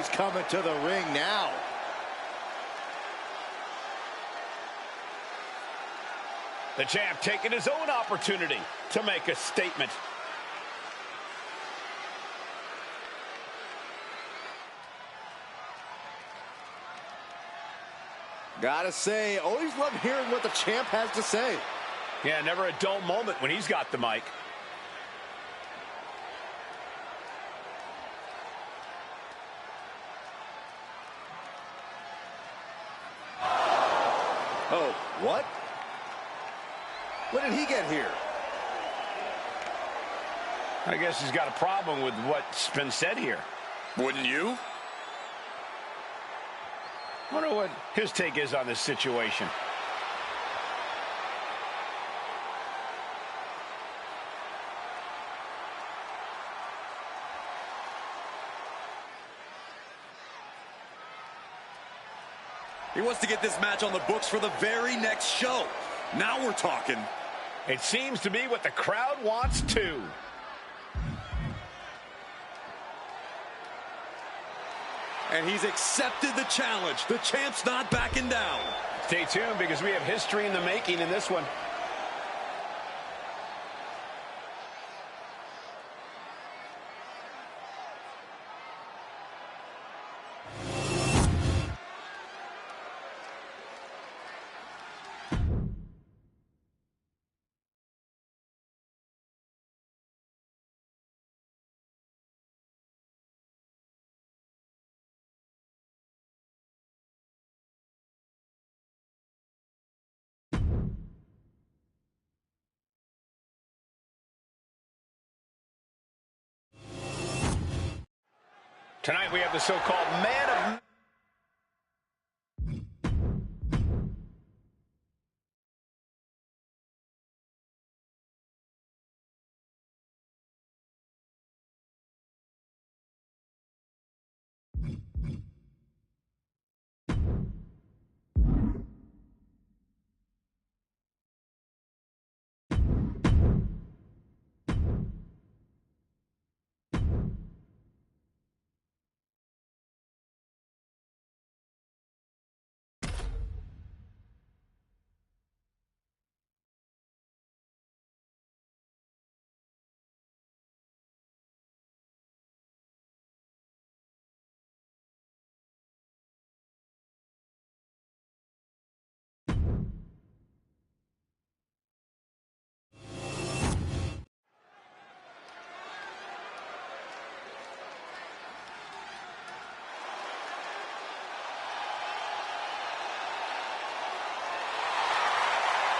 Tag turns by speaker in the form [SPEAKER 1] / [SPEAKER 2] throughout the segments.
[SPEAKER 1] who's coming to the ring now.
[SPEAKER 2] The champ taking his own opportunity to make a statement.
[SPEAKER 1] Gotta say, always love hearing what the champ has to say.
[SPEAKER 2] Yeah, never a dull moment when he's got the mic.
[SPEAKER 1] Oh, what? What did he get here?
[SPEAKER 2] I guess he's got a problem with what's been said here.
[SPEAKER 3] Wouldn't you?
[SPEAKER 2] I wonder what his take is on this situation.
[SPEAKER 3] He wants to get this match on the books for the very next show. Now we're talking.
[SPEAKER 2] It seems to be what the crowd wants too.
[SPEAKER 3] And he's accepted the challenge. The champ's not backing down.
[SPEAKER 2] Stay tuned because we have history in the making in this one. Tonight we have the so-called Man of...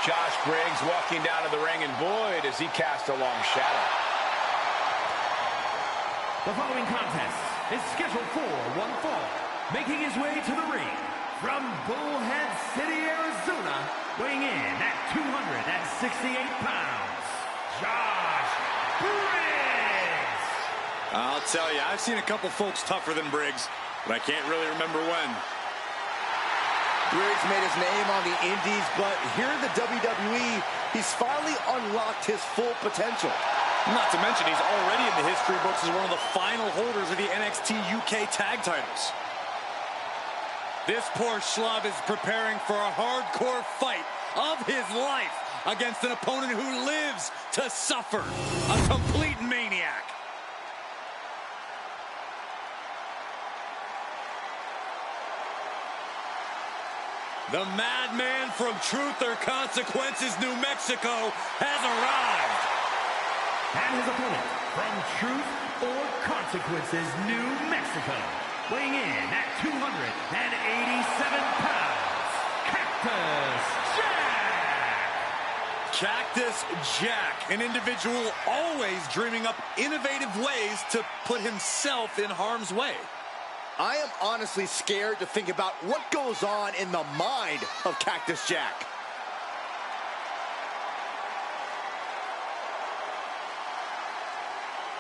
[SPEAKER 2] Josh Briggs walking down to the ring, and boy, does he cast a long shadow.
[SPEAKER 4] The following contest is scheduled for one fall. Making his way to the ring from Bullhead City, Arizona, weighing in at 268 pounds, Josh Briggs!
[SPEAKER 3] I'll tell you, I've seen a couple folks tougher than Briggs, but I can't really remember when.
[SPEAKER 1] Briggs made his name on the Indies, but here in the WWE, he's finally unlocked his full potential.
[SPEAKER 3] Not to mention, he's already in the history books as one of the final holders of the NXT UK tag titles. This poor schlub is preparing for a hardcore fight of his life against an opponent who lives to suffer. A complete maniac. The madman from Truth or Consequences, New Mexico, has arrived.
[SPEAKER 4] And his opponent from Truth or Consequences, New Mexico, weighing in at 287 pounds, Cactus Jack!
[SPEAKER 3] Cactus Jack, an individual always dreaming up innovative ways to put himself in harm's way.
[SPEAKER 1] I am honestly scared to think about what goes on in the mind of Cactus Jack.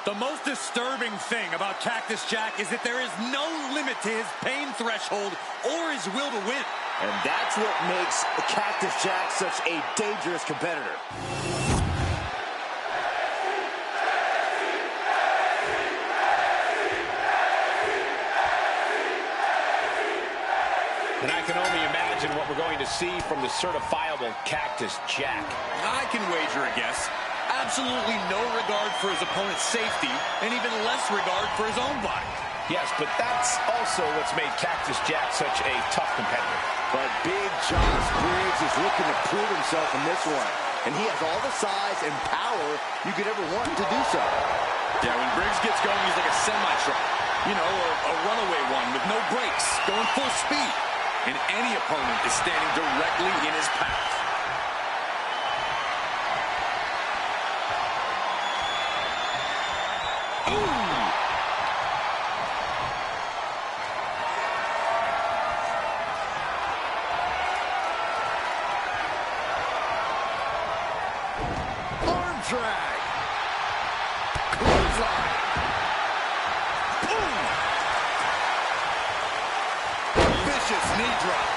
[SPEAKER 3] The most disturbing thing about Cactus Jack is that there is no limit to his pain threshold or his will to win.
[SPEAKER 1] And that's what makes Cactus Jack such a dangerous competitor.
[SPEAKER 2] And I can only imagine what we're going to see from the certifiable Cactus Jack.
[SPEAKER 3] I can wager a guess. Absolutely no regard for his opponent's safety, and even less regard for his own body.
[SPEAKER 2] Yes, but that's also what's made Cactus Jack such a tough competitor.
[SPEAKER 1] But Big Josh Briggs is looking to prove himself in this one. And he has all the size and power you could ever want to do so.
[SPEAKER 3] Yeah, when Briggs gets going, he's like a semi-truck. You know, a runaway one with no brakes, going full speed. And any opponent is standing directly in his path.
[SPEAKER 1] Drag. Clothesline. Boom.
[SPEAKER 3] Vicious knee drop.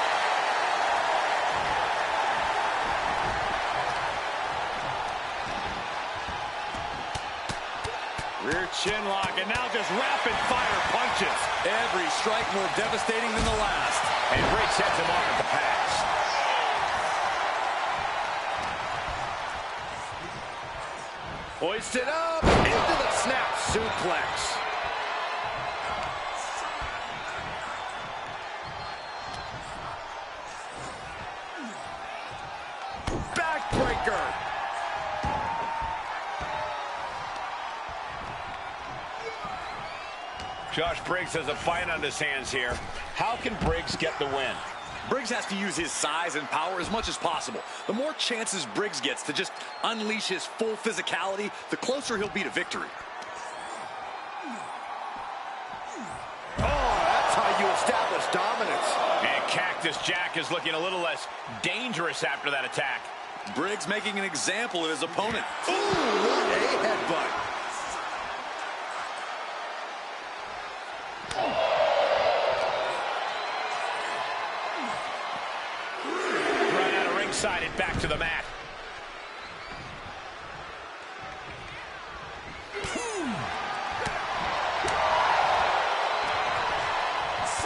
[SPEAKER 3] Rear chin lock, and now just rapid fire punches. Every strike more devastating than the last.
[SPEAKER 2] And Briggs sets him off at the pass.
[SPEAKER 1] Hoisted up into the snap suplex. Backbreaker.
[SPEAKER 2] Josh Briggs has a fight on his hands here. How can Briggs get the win?
[SPEAKER 3] Briggs has to use his size and power as much as possible. The more chances Briggs gets to just unleash his full physicality, the closer he'll be to victory.
[SPEAKER 1] Oh, that's how you establish dominance.
[SPEAKER 2] And Cactus Jack is looking a little less dangerous after that attack.
[SPEAKER 3] Briggs making an example of his opponent.
[SPEAKER 1] Ooh, what a headbutt.
[SPEAKER 2] And back to the mat.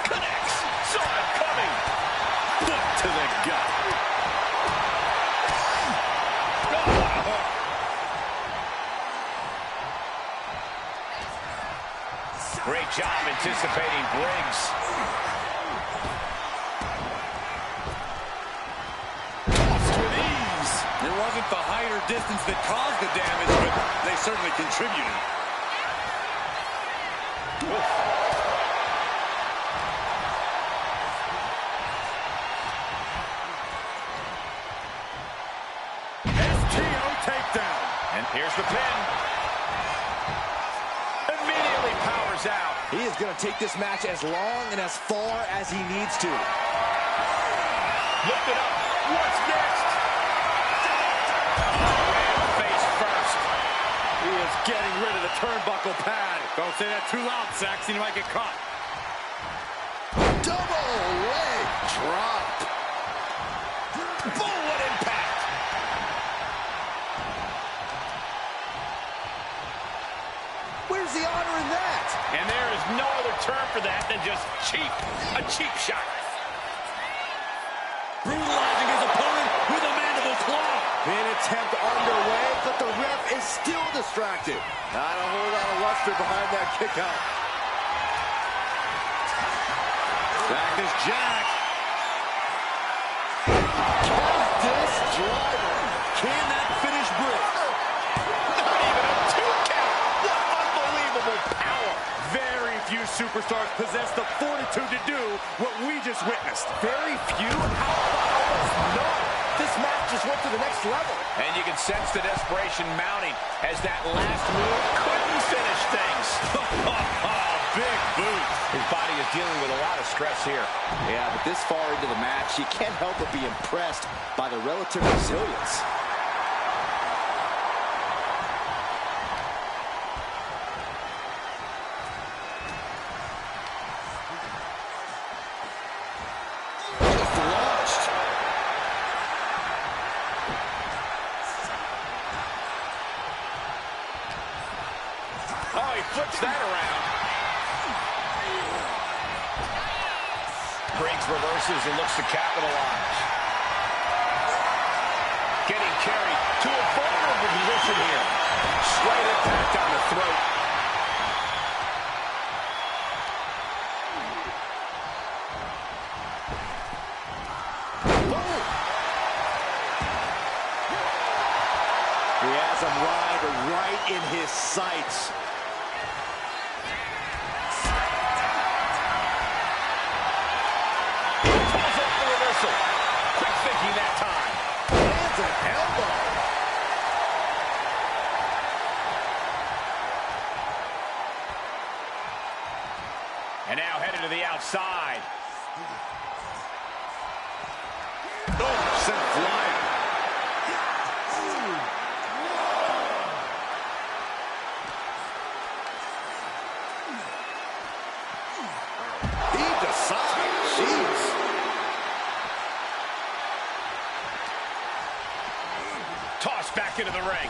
[SPEAKER 2] Connects. Saw it coming.
[SPEAKER 3] Foot to the gut.
[SPEAKER 2] Great job anticipating Briggs.
[SPEAKER 3] It wasn't the height or distance that caused the damage, but they certainly contributed. STO takedown.
[SPEAKER 2] And here's the pin. Immediately powers out.
[SPEAKER 1] He is going to take this match as long and as far as he needs to.
[SPEAKER 2] Lift it up. What's next? Face first.
[SPEAKER 3] He is getting rid of the turnbuckle pad. Don't say that too loud, Saxon. You might get caught.
[SPEAKER 1] Double leg drop.
[SPEAKER 2] Boom, what impact.
[SPEAKER 1] Where's the honor in that?
[SPEAKER 2] And there is no other term for that than just cheap. A cheap shot.
[SPEAKER 3] Brutalizing his opponent with a mandible claw.
[SPEAKER 1] Pin attempt underway, but the ref is still distracted. Not a whole lot of luster behind that kick out.
[SPEAKER 3] Cactus Jack.
[SPEAKER 1] Cactus driver.
[SPEAKER 3] Can that finish Briggs?
[SPEAKER 2] Not even a 2 count. What unbelievable power.
[SPEAKER 3] Very few superstars possess the fortitude to do what we just witnessed.
[SPEAKER 1] Very few? How about almost none? This match just went to the next level.
[SPEAKER 2] And you can sense the desperation mounting as that last move couldn't finish things.
[SPEAKER 3] Big boot.
[SPEAKER 2] His body is dealing with a lot of stress here.
[SPEAKER 1] Yeah, but this far into the match, you can't help but be impressed by the relative resilience. Just launched.
[SPEAKER 2] Oh, he flips that around. Briggs reverses and looks to capitalize. Getting carried to a vulnerable position here. Slight impact on the throat.
[SPEAKER 1] Boom. He has him right in his sights.
[SPEAKER 2] Quick thinking that time.
[SPEAKER 1] Lands an elbow.
[SPEAKER 2] And now headed to the outside.
[SPEAKER 1] Oh, sent flying. He decides. Jeez.
[SPEAKER 2] Tossed back into the ring.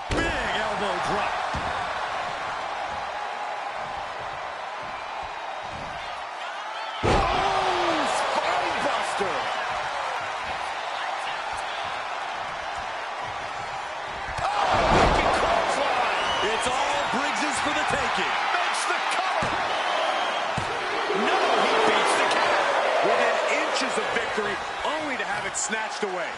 [SPEAKER 3] Big elbow drop.
[SPEAKER 1] Oh, spine buster.
[SPEAKER 3] It's all Briggs's for the taking.
[SPEAKER 2] Makes the cover. No, he beats the count.
[SPEAKER 3] Within inches of victory, only to have it snatched away.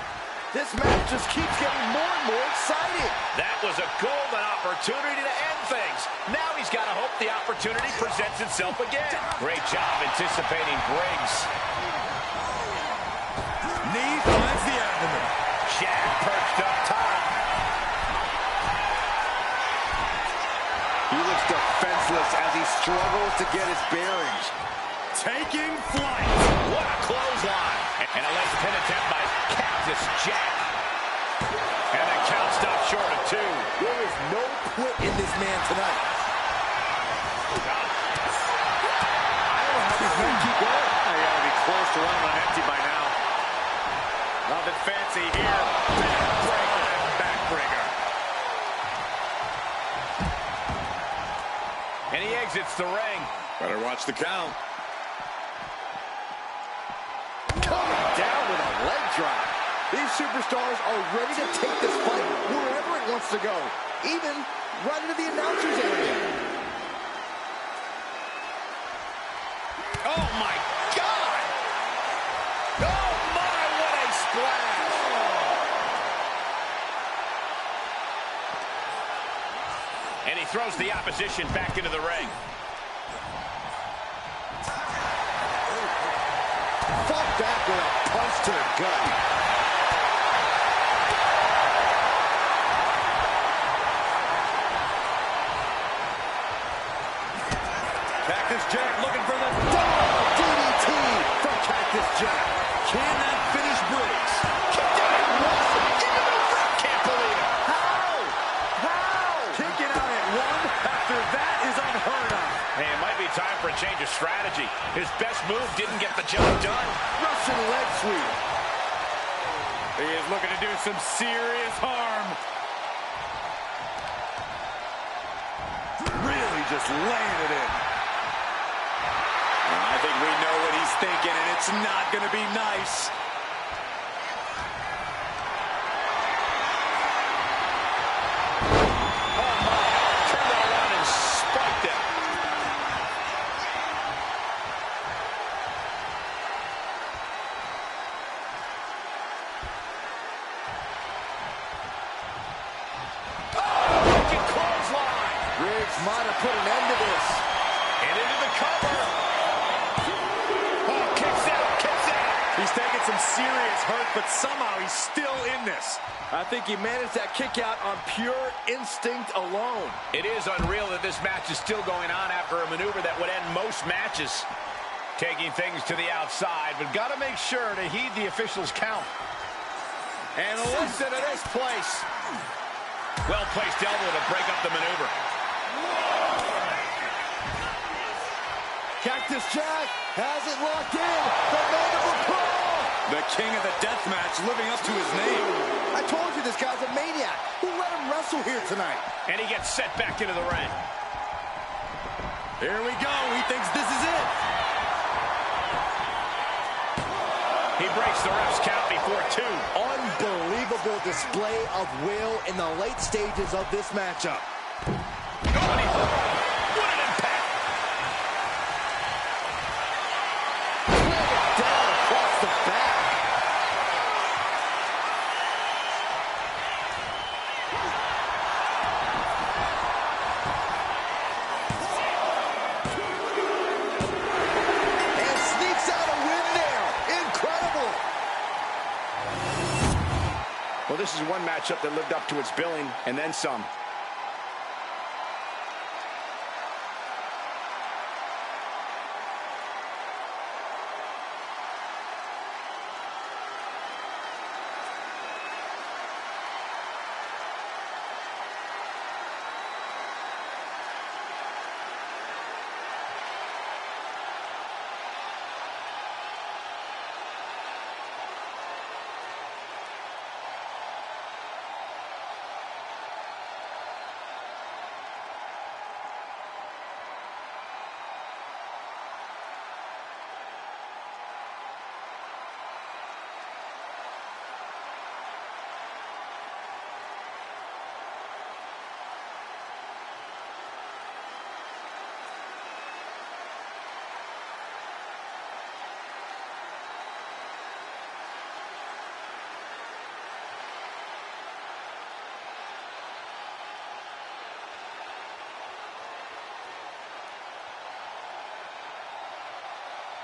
[SPEAKER 1] This match just keeps getting more and more exciting.
[SPEAKER 2] That was a golden opportunity to end things. Now he's got to hope the opportunity presents itself again. Great job anticipating Briggs.
[SPEAKER 3] Knee finds the abdomen.
[SPEAKER 2] Jack perched up top.
[SPEAKER 1] He looks defenseless as he struggles to get his bearings.
[SPEAKER 3] Taking flight.
[SPEAKER 2] What a clothesline. And a left pin attempt by Cactus Jack. And the count stopped short of 2.
[SPEAKER 1] There is no quit in this man tonight.
[SPEAKER 3] I don't know how these men keep going. They gotta be close to running on empty by now. Nothing fancy here. Backbreaker and backbreaker.
[SPEAKER 2] And he exits the ring.
[SPEAKER 3] Better watch the count.
[SPEAKER 1] Coming down with a leg drop. These superstars are ready to take this fight wherever it wants to go, even right into the announcer's area.
[SPEAKER 2] Oh, my God! Oh, my, what a splash! And he throws the opposition back into the ring.
[SPEAKER 1] Fought back with a punch to the gut.
[SPEAKER 3] Cactus Jack looking for the
[SPEAKER 1] DDT from Cactus Jack.
[SPEAKER 3] Can that finish Briggs?
[SPEAKER 2] Kicked out at one. Can't believe it.
[SPEAKER 1] How?
[SPEAKER 3] Kicking out at 1 after that is unheard of.
[SPEAKER 2] Hey, it might be time for a change of strategy. His best move didn't get the job done.
[SPEAKER 1] Russian leg sweep.
[SPEAKER 3] He is looking to do some serious harm. Really just laying it in. I think we know what he's thinking, and it's not going to be nice.
[SPEAKER 2] Oh, my. Turned it around and spiked it.
[SPEAKER 1] Briggs might have put an end to this.
[SPEAKER 2] And into the cover. Oh, kicks out.
[SPEAKER 3] He's taking some serious hurt, but somehow he's still in this.
[SPEAKER 1] I think he managed that kick out on pure instinct alone.
[SPEAKER 2] It is unreal that this match is still going on after a maneuver that would end most matches. Taking things to the outside, but got to make sure to heed the officials' count. And listen to this place. Well-placed elbow to break up the maneuver.
[SPEAKER 1] Cactus Jack has it locked in. The mandible claw.
[SPEAKER 3] The king of the death match living up to his name.
[SPEAKER 1] I told you this guy's a maniac. Who let him wrestle here tonight?
[SPEAKER 2] And he gets set back into the ring.
[SPEAKER 3] Here we go. He thinks this is it.
[SPEAKER 2] He breaks the ref's count before 2.
[SPEAKER 1] Unbelievable display of will in the late stages of this matchup.
[SPEAKER 2] What an impact!
[SPEAKER 1] Planted down across the back. And sneaks out a win there. Incredible.
[SPEAKER 2] Well, this is one matchup that lived up to its billing, and then some.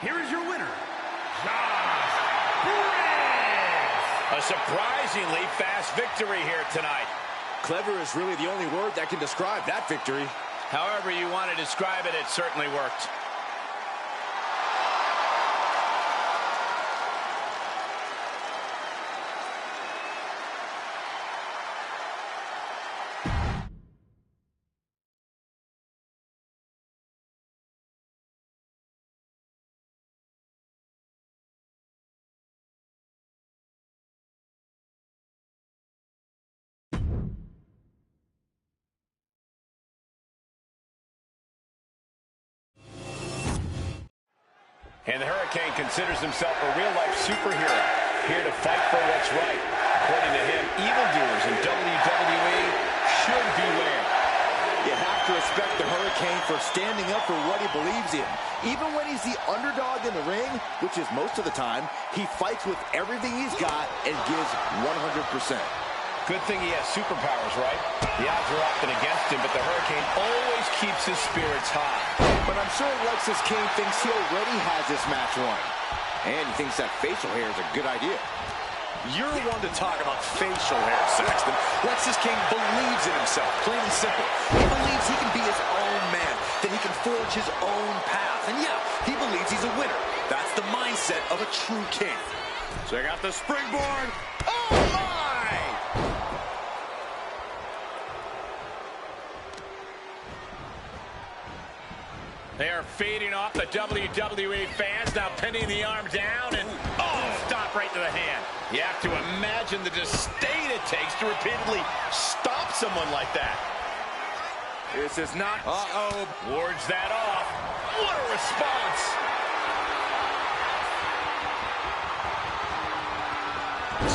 [SPEAKER 4] Here is your winner, Josh Briggs.
[SPEAKER 2] A surprisingly fast victory here tonight.
[SPEAKER 1] Clever is really the only word that can describe that victory.
[SPEAKER 2] However you want to describe it, it certainly worked. And the Hurricane considers himself a real-life superhero, here to fight for what's right. According to him, evildoers in WWE should beware.
[SPEAKER 1] You have to respect the Hurricane for standing up for what he believes in. Even when he's the underdog in the ring, which is most of the time, he fights with everything he's got and gives 100%.
[SPEAKER 2] Good thing he has superpowers, right? The odds are often against him, but the Hurricane always keeps his spirits high.
[SPEAKER 1] But I'm sure Alexis King thinks he already has this match won. And he thinks that facial hair is a good idea.
[SPEAKER 3] You're one to talk about facial hair, Saxton. Alexis King believes in himself, plain and simple. He believes he can be his own man, that he can forge his own path. And yeah, he believes he's a winner. That's the mindset of a true king. Check out the springboard. Oh, my!
[SPEAKER 2] They are feeding off the WWE fans, now pinning the arm down, and stop right to the hand. You have to imagine the disdain it takes to repeatedly stop someone like that.
[SPEAKER 1] This is not...
[SPEAKER 2] Wards that off. What a response.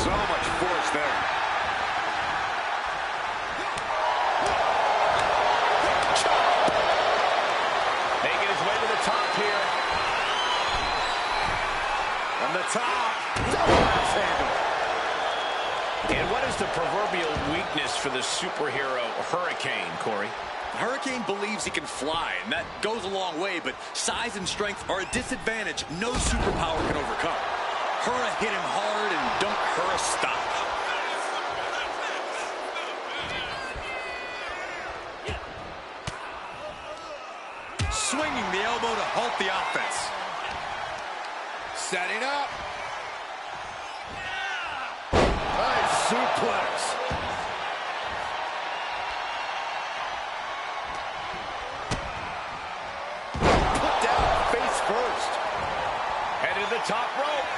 [SPEAKER 3] So much force there.
[SPEAKER 2] Making his way to the top here.
[SPEAKER 3] On the top.
[SPEAKER 2] And what is the proverbial weakness for the superhero Hurricane, Corey?
[SPEAKER 3] Hurricane believes he can fly, and that goes a long way, but size and strength are a disadvantage no superpower can overcome. Hurra hit him hard, and don't Hurra stop. Swinging the elbow to halt the offense.
[SPEAKER 1] Setting up. Nice suplex. Put down face first.
[SPEAKER 2] Headed to the top rope.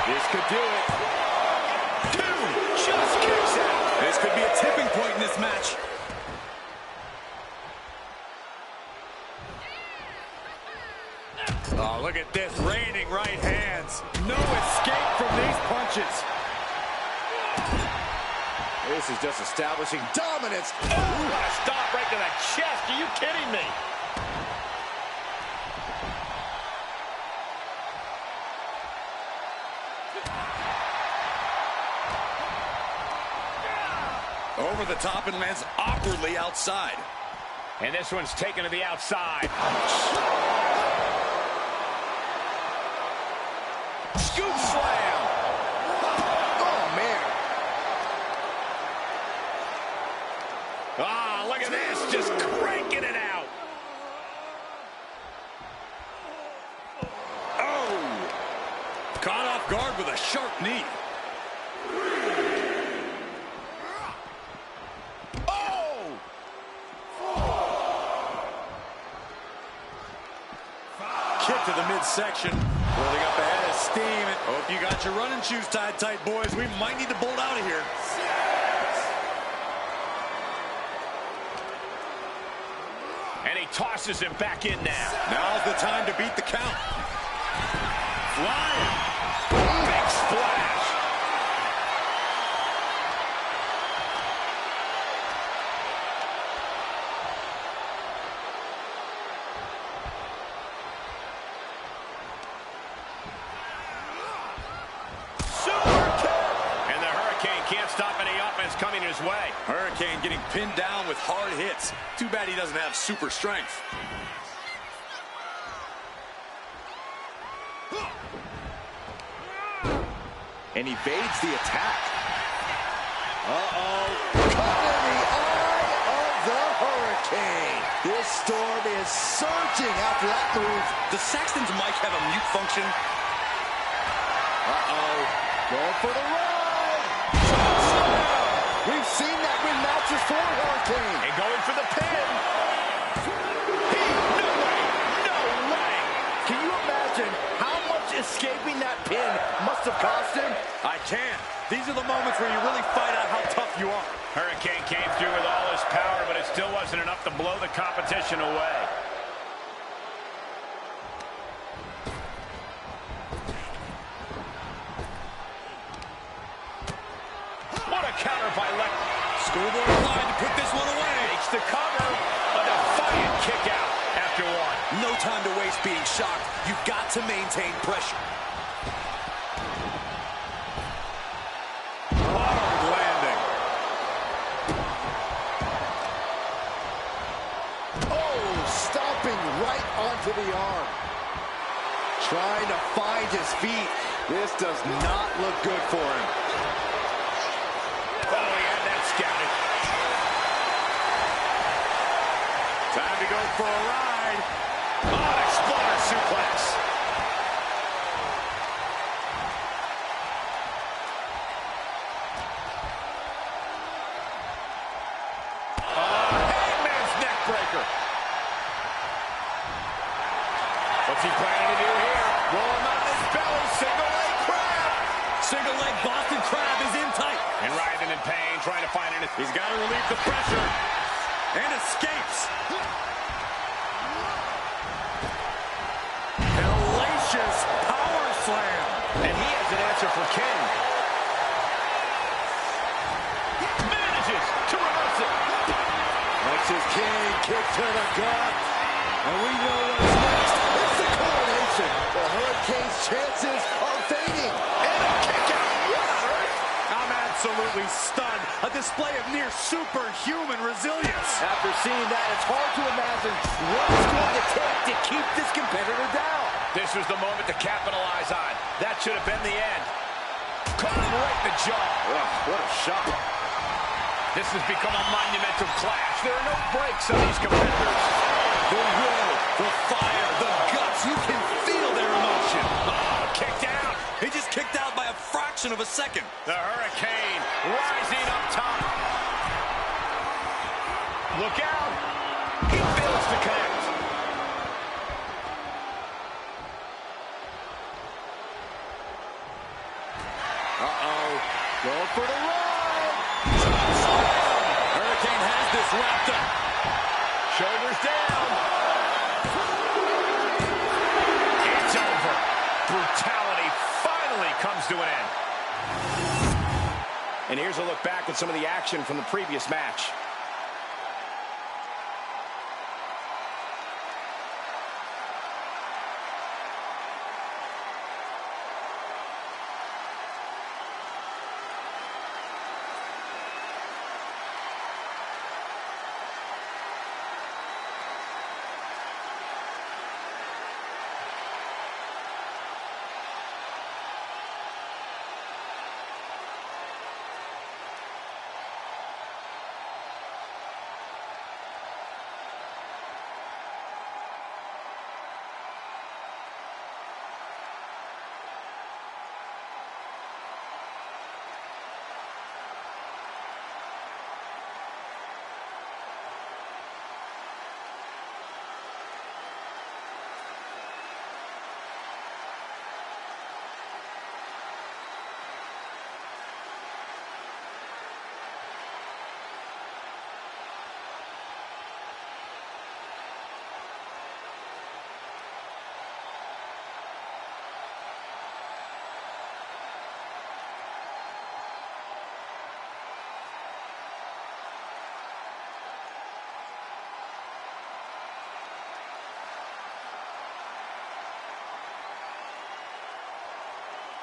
[SPEAKER 2] This could do it. 2, just kicks out.
[SPEAKER 3] This could be a tipping point in this match. Oh, look at this, raining right hands. No escape from these punches.
[SPEAKER 1] This is just establishing dominance.
[SPEAKER 2] Oh, what a stop right to the chest. Are you kidding me?
[SPEAKER 3] Over the top and lands awkwardly outside.
[SPEAKER 2] And this one's taken to the outside. Scoop slam.
[SPEAKER 1] Oh, man.
[SPEAKER 2] Ah, look at this, just cranking it out.
[SPEAKER 3] Oh! Caught off guard with a sharp knee. Kick to the midsection. Building up ahead of steam. Hope you got your running shoes tied tight, boys. We might need to bolt out of here.
[SPEAKER 2] And he tosses him back in now.
[SPEAKER 3] Now's the time to beat the count. Flying.
[SPEAKER 2] Big splash. Can't stop any offense coming his way.
[SPEAKER 3] Hurricane getting pinned down with hard hits. Too bad he doesn't have super strength.
[SPEAKER 1] And evades the attack. Uh-oh. Caught in the eye of the Hurricane. This storm is surging after that move.
[SPEAKER 3] Does Saxton's mic have a mute function?
[SPEAKER 1] Uh-oh. Going for the ride. We've seen that win matches for Hurricane.
[SPEAKER 2] And going for the pin. No way. No way.
[SPEAKER 1] Can you imagine how much escaping that pin must have cost him?
[SPEAKER 3] I can. These are the moments where you really find out how tough you are.
[SPEAKER 2] Hurricane came through with all his power, but it still wasn't enough to blow the competition away. What a counter by Lex.
[SPEAKER 3] Schoolboy line to put this one away.
[SPEAKER 2] Takes the cover. A defiant kick out after one.
[SPEAKER 3] No time to waste being shocked. You've got to maintain pressure. Hard landing.
[SPEAKER 1] Oh, stomping right onto the arm. Trying to find his feet. This does not look good for him.
[SPEAKER 2] Oh, he had that scouted.
[SPEAKER 3] Time to go for a ride.
[SPEAKER 2] Oh, exploder suplex. Hangman's neck breaker. What's he planning to do here? Roll him out of his belly. Single leg crab.
[SPEAKER 3] Single leg Boston Crab is in tight.
[SPEAKER 2] And writhing in pain, trying to find it.
[SPEAKER 3] He's got to relieve the pressure. And escapes. Hellacious power slam.
[SPEAKER 2] And he has an answer for King. Manages to reverse it.
[SPEAKER 1] Texas King, kick to the gut. And we know what's next. It's the coronation. The Hurricane's chances are fading.
[SPEAKER 2] And a kick out. What on earth?
[SPEAKER 3] I'm absolutely stunned. A display of near superhuman resilience.
[SPEAKER 1] After seeing that, it's hard to imagine what it's going to take to keep this competitor down.
[SPEAKER 2] This was the moment to capitalize on. That should have been the end. Caught him right in the jaw.
[SPEAKER 1] Ugh, what a shot.
[SPEAKER 2] This has become a monumental clash. There are no breaks on these competitors.
[SPEAKER 3] The will, the fire, the guts. You can feel their emotion.
[SPEAKER 2] Oh, kicked out.
[SPEAKER 3] He just kicked out by a fraction of a second.
[SPEAKER 2] The Hurricane rising up top. Look out. He fails to connect.
[SPEAKER 3] Go for the run. Hurricane has this wrapped up.
[SPEAKER 2] Shoulders down. It's over. Brutality finally comes to an end. And here's a look back at some of the action from the previous match.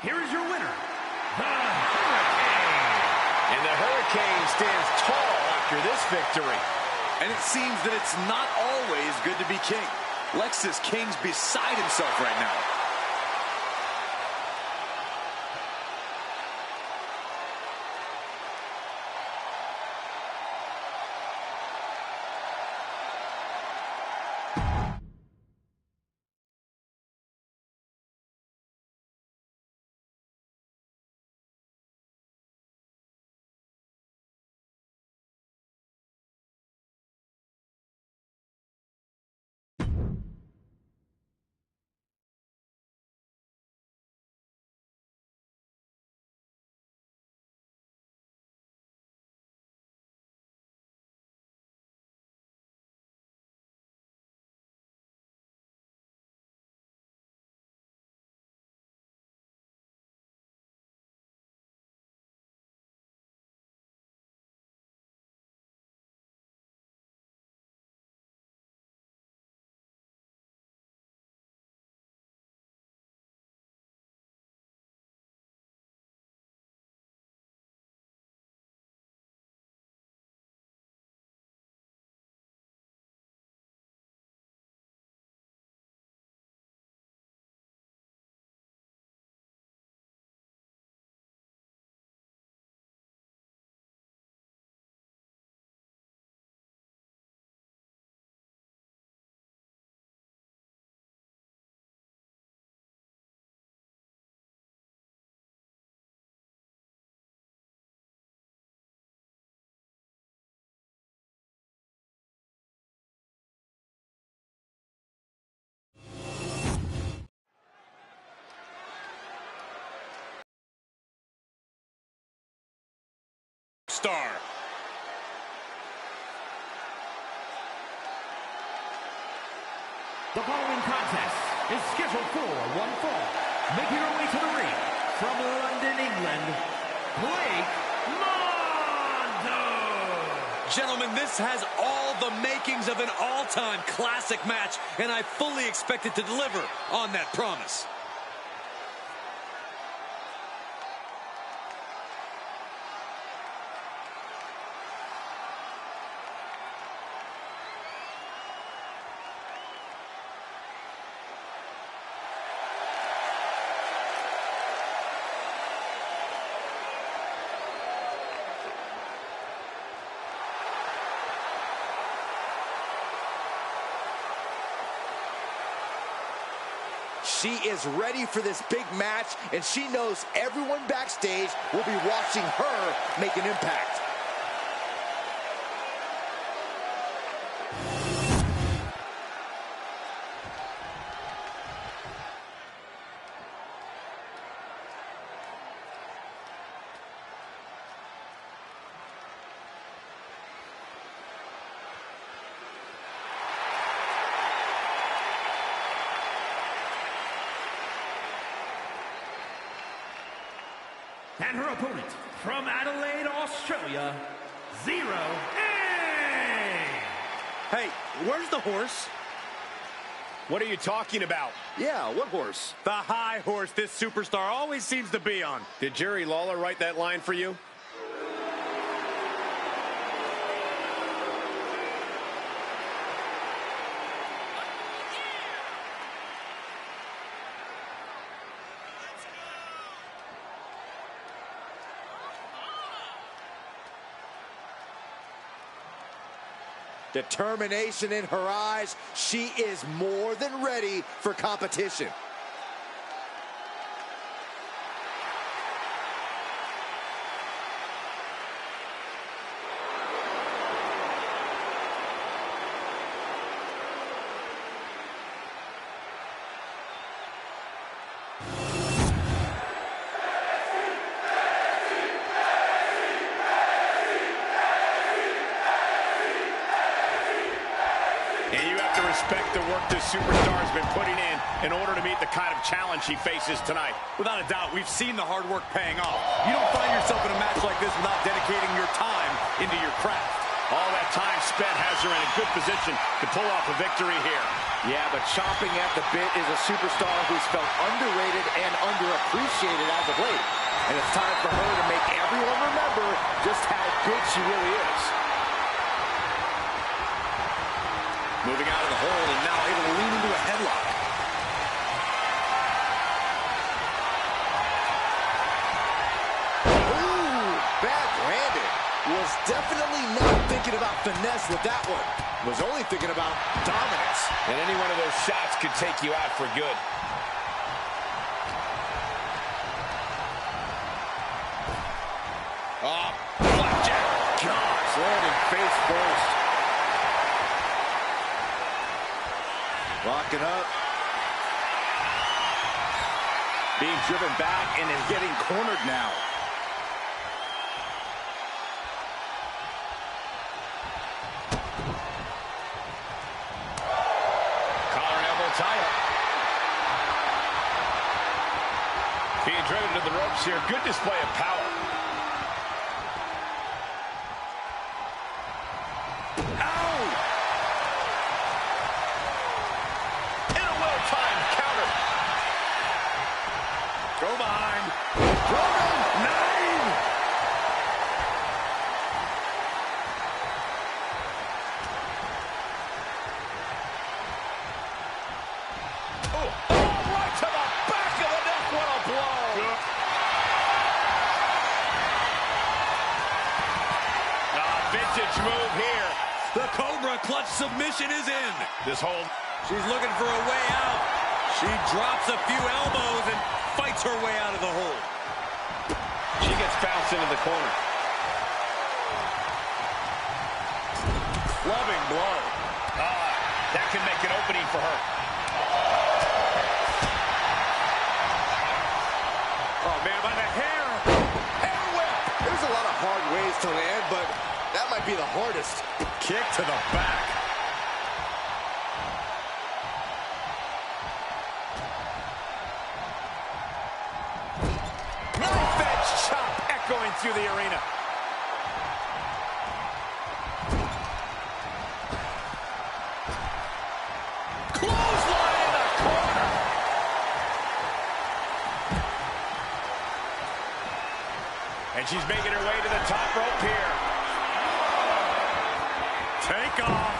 [SPEAKER 4] Here is your winner, the Hurricane.
[SPEAKER 2] And the Hurricane stands tall after this victory.
[SPEAKER 3] And it seems that it's not always good to be king. Lexis King's beside himself right now.
[SPEAKER 2] Star.
[SPEAKER 4] The following contest is scheduled for one fall. Making her way to the ring from London, England, Blake Mondo.
[SPEAKER 3] Gentlemen, this has all the makings of an all-time classic match, and I fully expect it to deliver on that promise.
[SPEAKER 1] She is ready for this big match, and she knows everyone backstage will be watching her make an impact.
[SPEAKER 4] And her opponent, from Adelaide, Australia, Zero A.
[SPEAKER 3] Hey, where's the horse?
[SPEAKER 2] What are you talking about?
[SPEAKER 1] Yeah, what horse?
[SPEAKER 3] The high horse this superstar always seems to be on.
[SPEAKER 2] Did Jerry Lawler write that line for you?
[SPEAKER 1] Determination in her eyes. She is more than ready for competition.
[SPEAKER 2] And you have to respect the work this superstar has been putting in order to meet the kind of challenge she faces tonight.
[SPEAKER 3] Without a doubt, we've seen the hard work paying off. You don't find yourself in a match like this without dedicating your time into your craft.
[SPEAKER 2] All that time spent has her in a good position to pull off a victory here.
[SPEAKER 1] Yeah, but chomping at the bit is a superstar who's felt underrated and underappreciated as of late. And it's time for her to make everyone remember just how good she really is.
[SPEAKER 3] Moving out of the hold and now able to lean into a headlock.
[SPEAKER 1] Ooh, backhanded. Was definitely not thinking about finesse with that one. Was only thinking about dominance.
[SPEAKER 2] And any one of those shots could take you out for good.
[SPEAKER 3] Oh, flapjack.
[SPEAKER 1] Gosh, landing face first. Locking up. Being driven back and is getting cornered now.
[SPEAKER 2] Collar and elbow tie-up. Being driven to the ropes here. Good display of power.
[SPEAKER 3] Go behind. Roman 9.
[SPEAKER 2] Oh, right to the back of the neck. What a blow. Vintage move here.
[SPEAKER 3] The Cobra clutch submission is in.
[SPEAKER 2] This hold.
[SPEAKER 3] She's looking for a way out. She drops a few elbows and fights her way out of the hole.
[SPEAKER 2] She gets bounced into the corner.
[SPEAKER 3] Clubbing blow.
[SPEAKER 2] That can make an opening for her.
[SPEAKER 3] Oh, man, by the hair.
[SPEAKER 1] Hair whip. There's a lot of hard ways to land, but that might be the hardest.
[SPEAKER 3] Kick to the back.
[SPEAKER 2] Going through the arena. Clothesline in the corner. And she's making her way to the top rope here.
[SPEAKER 3] Take off.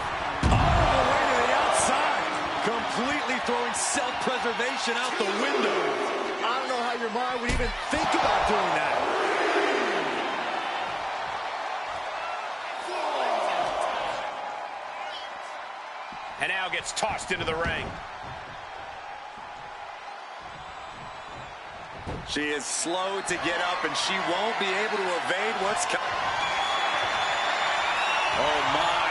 [SPEAKER 3] All the way to the outside. Completely throwing self-preservation out the window.
[SPEAKER 1] I don't know how your mind would even think about doing that.
[SPEAKER 2] And now gets tossed into the ring.
[SPEAKER 3] She is slow to get up, and she won't be able to evade what's coming. Oh, my.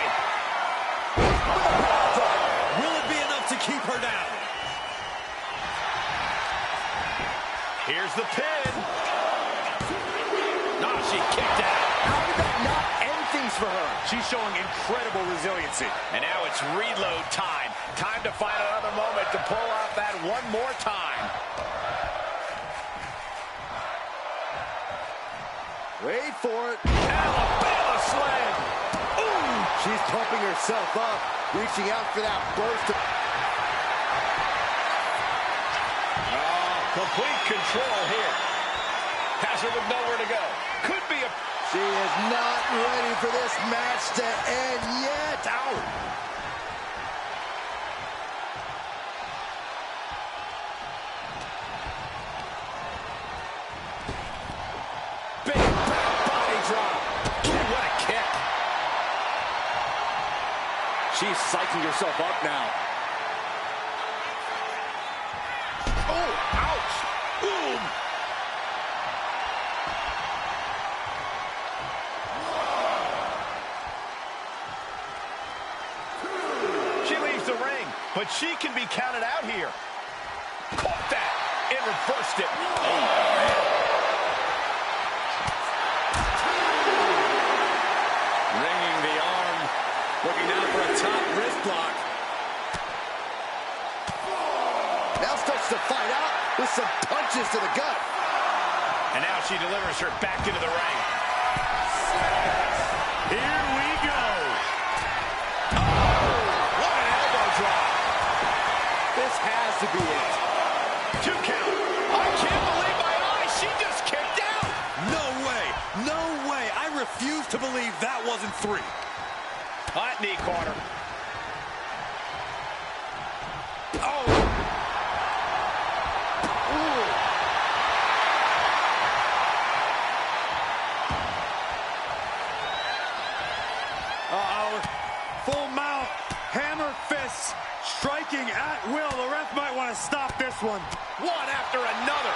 [SPEAKER 3] Will it be enough to keep her down?
[SPEAKER 2] Here's the pin. No, she kicked out.
[SPEAKER 1] How did that not end things for her?
[SPEAKER 3] She's showing incredible resiliency.
[SPEAKER 2] And now it's reload time. Time to find another moment to pull off that one more time.
[SPEAKER 1] Wait for it.
[SPEAKER 2] Alabama slam.
[SPEAKER 1] Ooh, she's pumping herself up, reaching out for that burst of...
[SPEAKER 2] Complete control here. Has her with nowhere to go. Could be a...
[SPEAKER 1] She is not ready for this match to end yet. Ow!
[SPEAKER 2] Big back body drop. Ooh, what a kick.
[SPEAKER 3] She's psyching herself up now.
[SPEAKER 2] Oh, ouch. Boom. She leaves the ring, but she can be counted out here. Caught that and reversed it. Oh, man.
[SPEAKER 3] Ringing the arm. Looking now for a top wrist block.
[SPEAKER 1] Now starts to fight out with some punches to the gut.
[SPEAKER 2] And now she delivers her back into the ring. Here we go. Oh, what an elbow drop.
[SPEAKER 1] This has to be it.
[SPEAKER 2] 2 count. I can't believe my eyes. She just kicked out.
[SPEAKER 3] No way. No way. I refuse to believe that wasn't 3.
[SPEAKER 2] Hot knee corner. Oh. Ooh.
[SPEAKER 3] Uh-oh. Full mount. Hammer fists. Striking at will. The ref might want to stop this one.
[SPEAKER 2] One after another.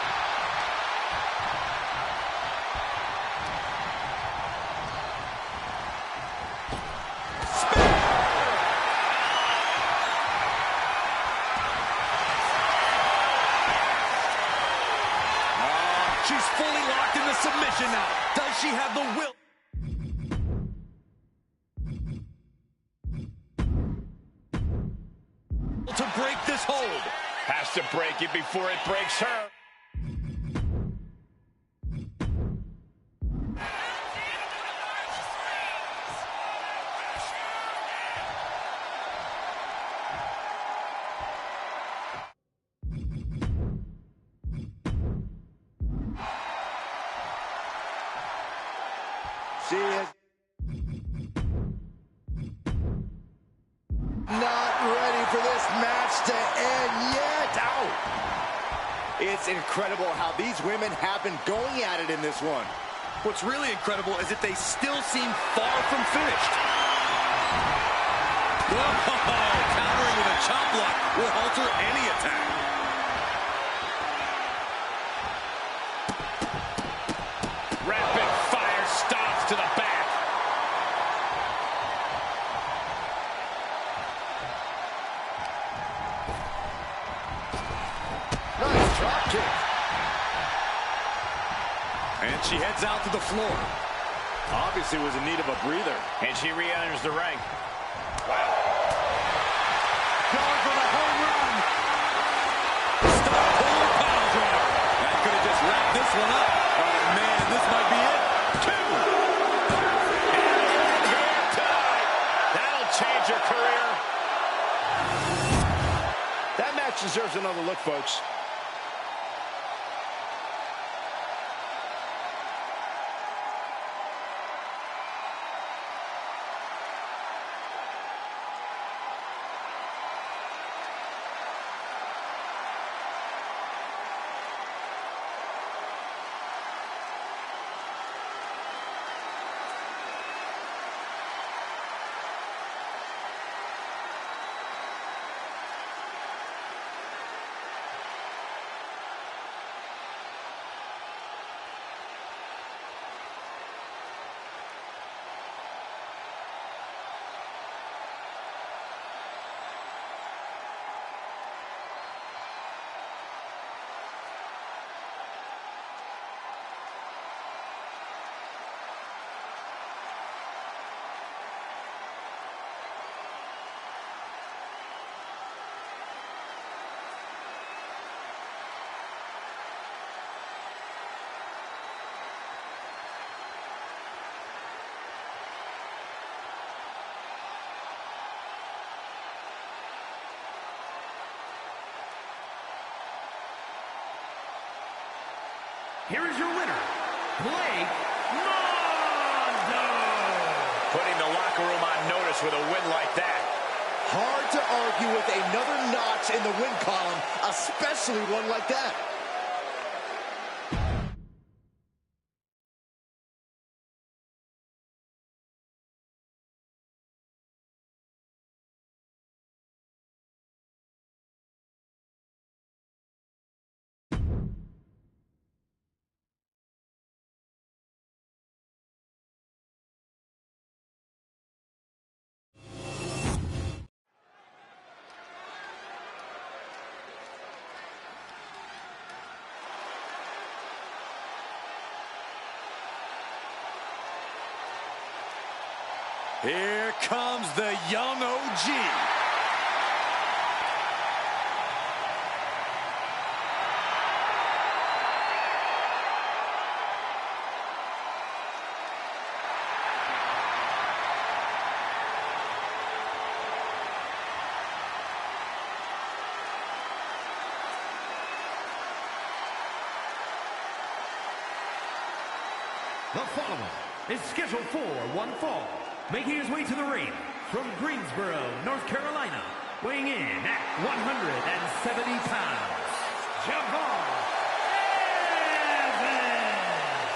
[SPEAKER 3] She's fully locked into submission now. Does she have the will? To break this hold.
[SPEAKER 2] Has to break it before it breaks her.
[SPEAKER 1] She is not ready for this match to end yet. Ow! It's incredible how these women have been going at it in this one.
[SPEAKER 3] What's really incredible is that they still seem far from finished. Whoa, countering with a chop block will alter any attack.
[SPEAKER 2] Rapid fire stops to the back.
[SPEAKER 1] Nice drop kick.
[SPEAKER 3] And she heads out to the floor. Obviously was in need of a breather.
[SPEAKER 2] And she re-enters the ring. Wow.
[SPEAKER 3] Going for the home run. Stop pulling pound drop. That could have just wrapped this one up. Oh, man, this might be it.
[SPEAKER 2] 2. And here tonight. That'll change her career. That match deserves another look, folks.
[SPEAKER 4] here is your winner, Blake Mondo.
[SPEAKER 2] Putting the locker room on notice with a win like that.
[SPEAKER 1] Hard to argue with another notch in the win column, especially one like that.
[SPEAKER 3] Here comes the young OG.
[SPEAKER 4] The following is scheduled for one fall. Making his way to the ring from Greensboro, North Carolina, weighing in at 170 pounds, Javon Evans.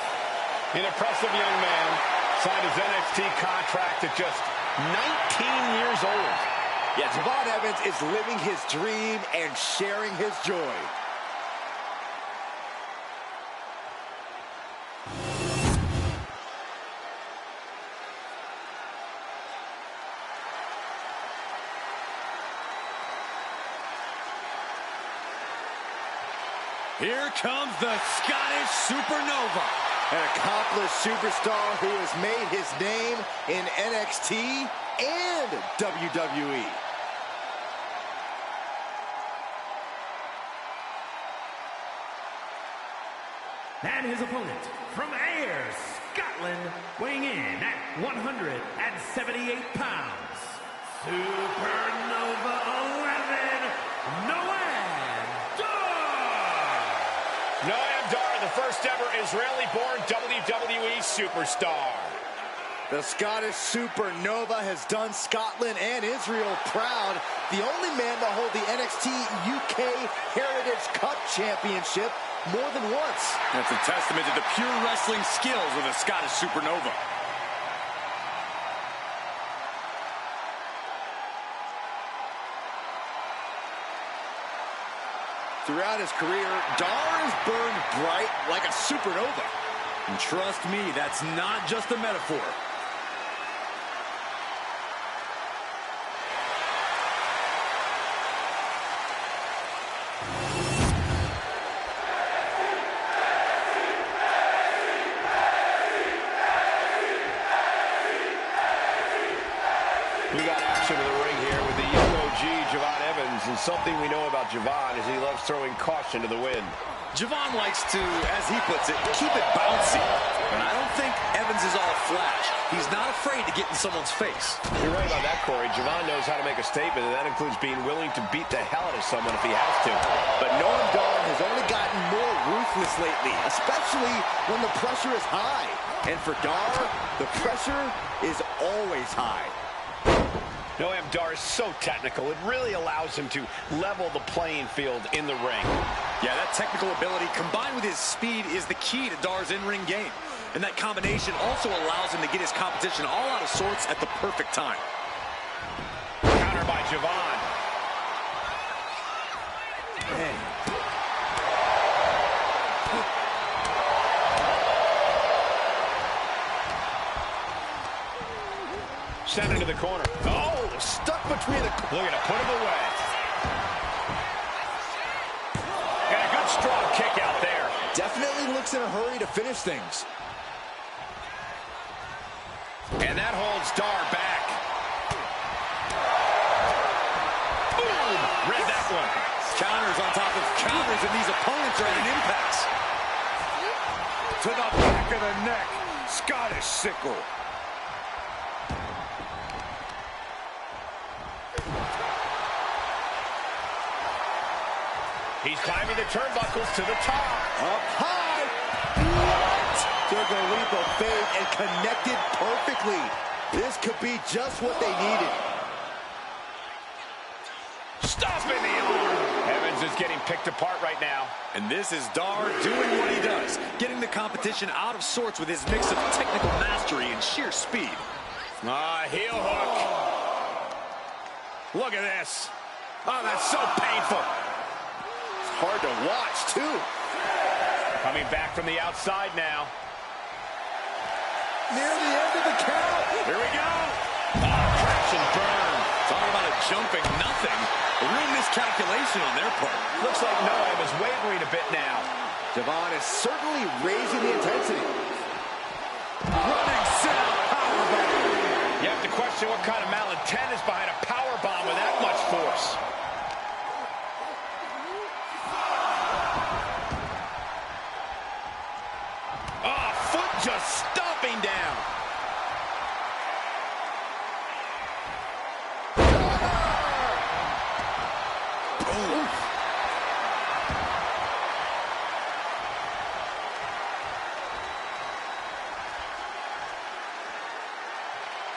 [SPEAKER 2] An impressive young man signed his NXT contract at just 19 years old.
[SPEAKER 1] Yeah, Javon Evans is living his dream and sharing his joy.
[SPEAKER 3] Here comes the Scottish Supernova.
[SPEAKER 1] An accomplished superstar who has made his name in NXT and WWE.
[SPEAKER 4] And his opponent from Ayr, Scotland, weighing in at 178 pounds, Supernova 11,
[SPEAKER 2] Noam Dar, the first ever Israeli-born WWE superstar.
[SPEAKER 1] The Scottish Supernova has done Scotland and Israel proud. The only man to hold the NXT UK Heritage Cup Championship more than once.
[SPEAKER 3] That's a testament to the pure wrestling skills of the Scottish Supernova.
[SPEAKER 1] Throughout his career, Dar has burned bright like a supernova.
[SPEAKER 3] And trust me, that's not just a metaphor.
[SPEAKER 2] We got action in the ring here with the young OG, Javon Evans. And something we know about Javon is he loves throwing caution to the wind.
[SPEAKER 3] Javon likes to, as he puts it, keep it bouncy. And I don't think Evans is all flash. He's not afraid to get in someone's face.
[SPEAKER 2] You're right about that, Corey. Javon knows how to make a statement, and that includes being willing to beat the hell out of someone if he has to.
[SPEAKER 1] But Noam Dar has only gotten more ruthless lately, especially when the pressure is high. And for Dar, the pressure is always high.
[SPEAKER 2] Noam Dar is so technical. It really allows him to level the playing field in the ring.
[SPEAKER 3] Yeah, that technical ability combined with his speed is the key to Dar's in-ring game. And that combination also allows him to get his competition all out of sorts at the perfect time.
[SPEAKER 2] Counter by Javon.
[SPEAKER 1] Hey.
[SPEAKER 2] Sent into the corner.
[SPEAKER 1] Oh, stuck between the...
[SPEAKER 2] Looking to put him away. Got a good strong kick out there.
[SPEAKER 1] Definitely looks in a hurry to finish things.
[SPEAKER 2] And that holds Dar back. Boom! Read that one.
[SPEAKER 3] Counters on top of counters, and these opponents are at an impasse. To the back of the neck. Scottish sickle.
[SPEAKER 2] He's climbing the turnbuckles to the top.
[SPEAKER 1] Up high. Took a leap of faith and connected perfectly. This could be just what they needed.
[SPEAKER 2] Stomping the arm. Evans is getting picked apart right now.
[SPEAKER 3] And this is Dar doing what he does, getting the competition out of sorts with his mix of technical mastery and sheer speed.
[SPEAKER 2] Heel hook. Look at this. Oh, that's so painful.
[SPEAKER 1] It's hard to watch, too.
[SPEAKER 2] Coming back from the outside now.
[SPEAKER 1] Near the end of the count.
[SPEAKER 2] Here we go. Crash and burn.
[SPEAKER 3] Talking about a jumping nothing. A real miscalculation on their part.
[SPEAKER 2] Looks like Noam is wavering a bit now.
[SPEAKER 1] Devon is certainly raising the intensity.
[SPEAKER 3] Running sit-out powerbomb.
[SPEAKER 2] You have to question what kind of malintent is behind a powerbomb with that much force. Foot just stomping down.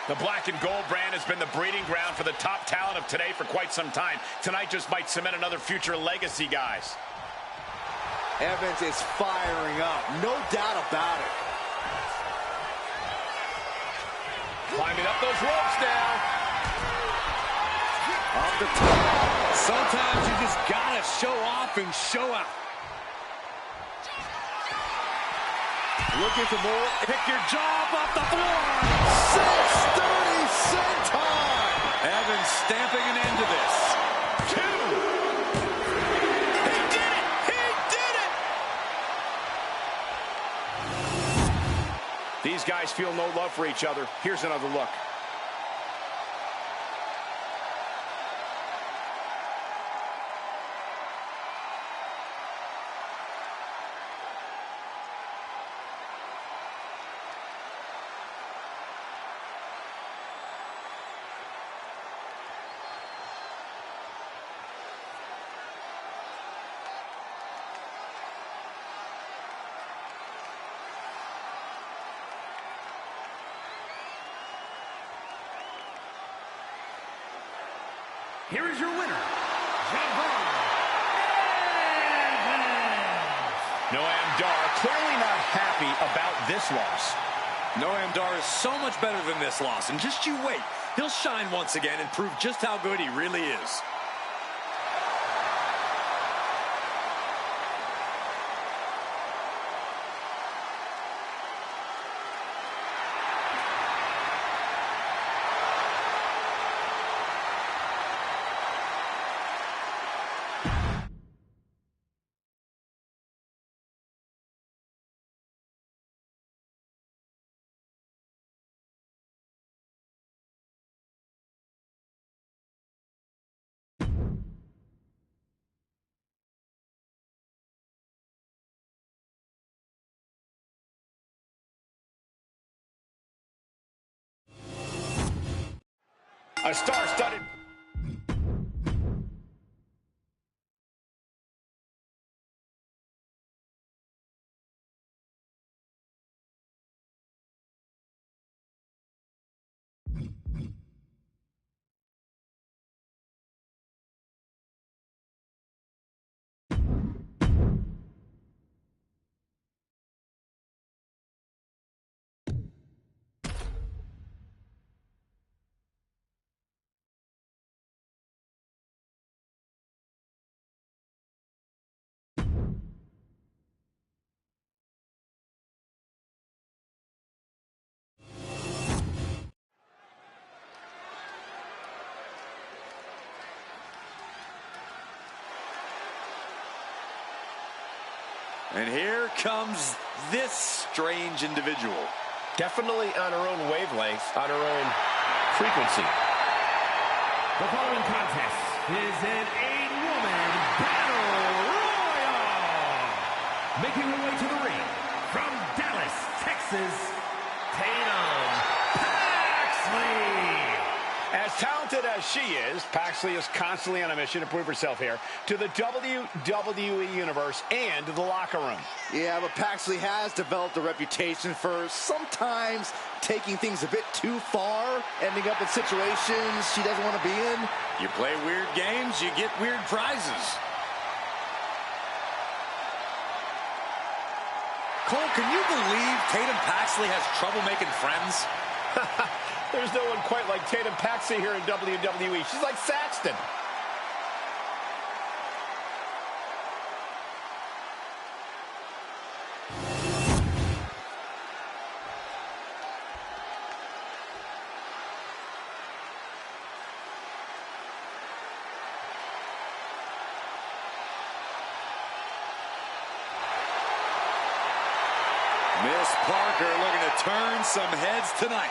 [SPEAKER 2] The black and gold brand has been the breeding ground for the top talent of today for quite some time. Tonight just might cement another future legacy, guys.
[SPEAKER 1] Evans is firing up, no doubt about it.
[SPEAKER 2] Climbing up those ropes now.
[SPEAKER 1] Off the top.
[SPEAKER 3] Sometimes you just gotta show off and show out.
[SPEAKER 1] Looking for more.
[SPEAKER 3] Pick your jaw up off the floor.
[SPEAKER 1] 6:30 senton.
[SPEAKER 3] Evans stamping an end to this.
[SPEAKER 2] 2. He did it! He did it! These guys feel no love for each other. Here's another look.
[SPEAKER 4] Here is your winner, Devon Evans.
[SPEAKER 2] Noam Dar clearly not happy about this loss.
[SPEAKER 3] Noam Dar is so much better than this loss, and just you wait. He'll shine once again and prove just how good he really is.
[SPEAKER 2] A star-studded...
[SPEAKER 3] And here comes this strange individual.
[SPEAKER 2] Definitely on her own wavelength, on her own frequency.
[SPEAKER 4] The following contest is an 8-woman battle royal. Making her way to the ring from Dallas, Texas, Tatum Paxley.
[SPEAKER 2] As As talented as she is, Paxley is constantly on a mission to prove herself here to the WWE Universe and to the locker room.
[SPEAKER 1] Yeah, but Paxley has developed a reputation for sometimes taking things a bit too far, ending up in situations she doesn't want to be in.
[SPEAKER 3] You play weird games, you get weird prizes. Cole, can you believe Tatum Paxley has trouble making friends?
[SPEAKER 2] There's no one quite like Tatum Paxley here in WWE. She's like Saxton.
[SPEAKER 3] Miss Parker looking to turn some heads tonight.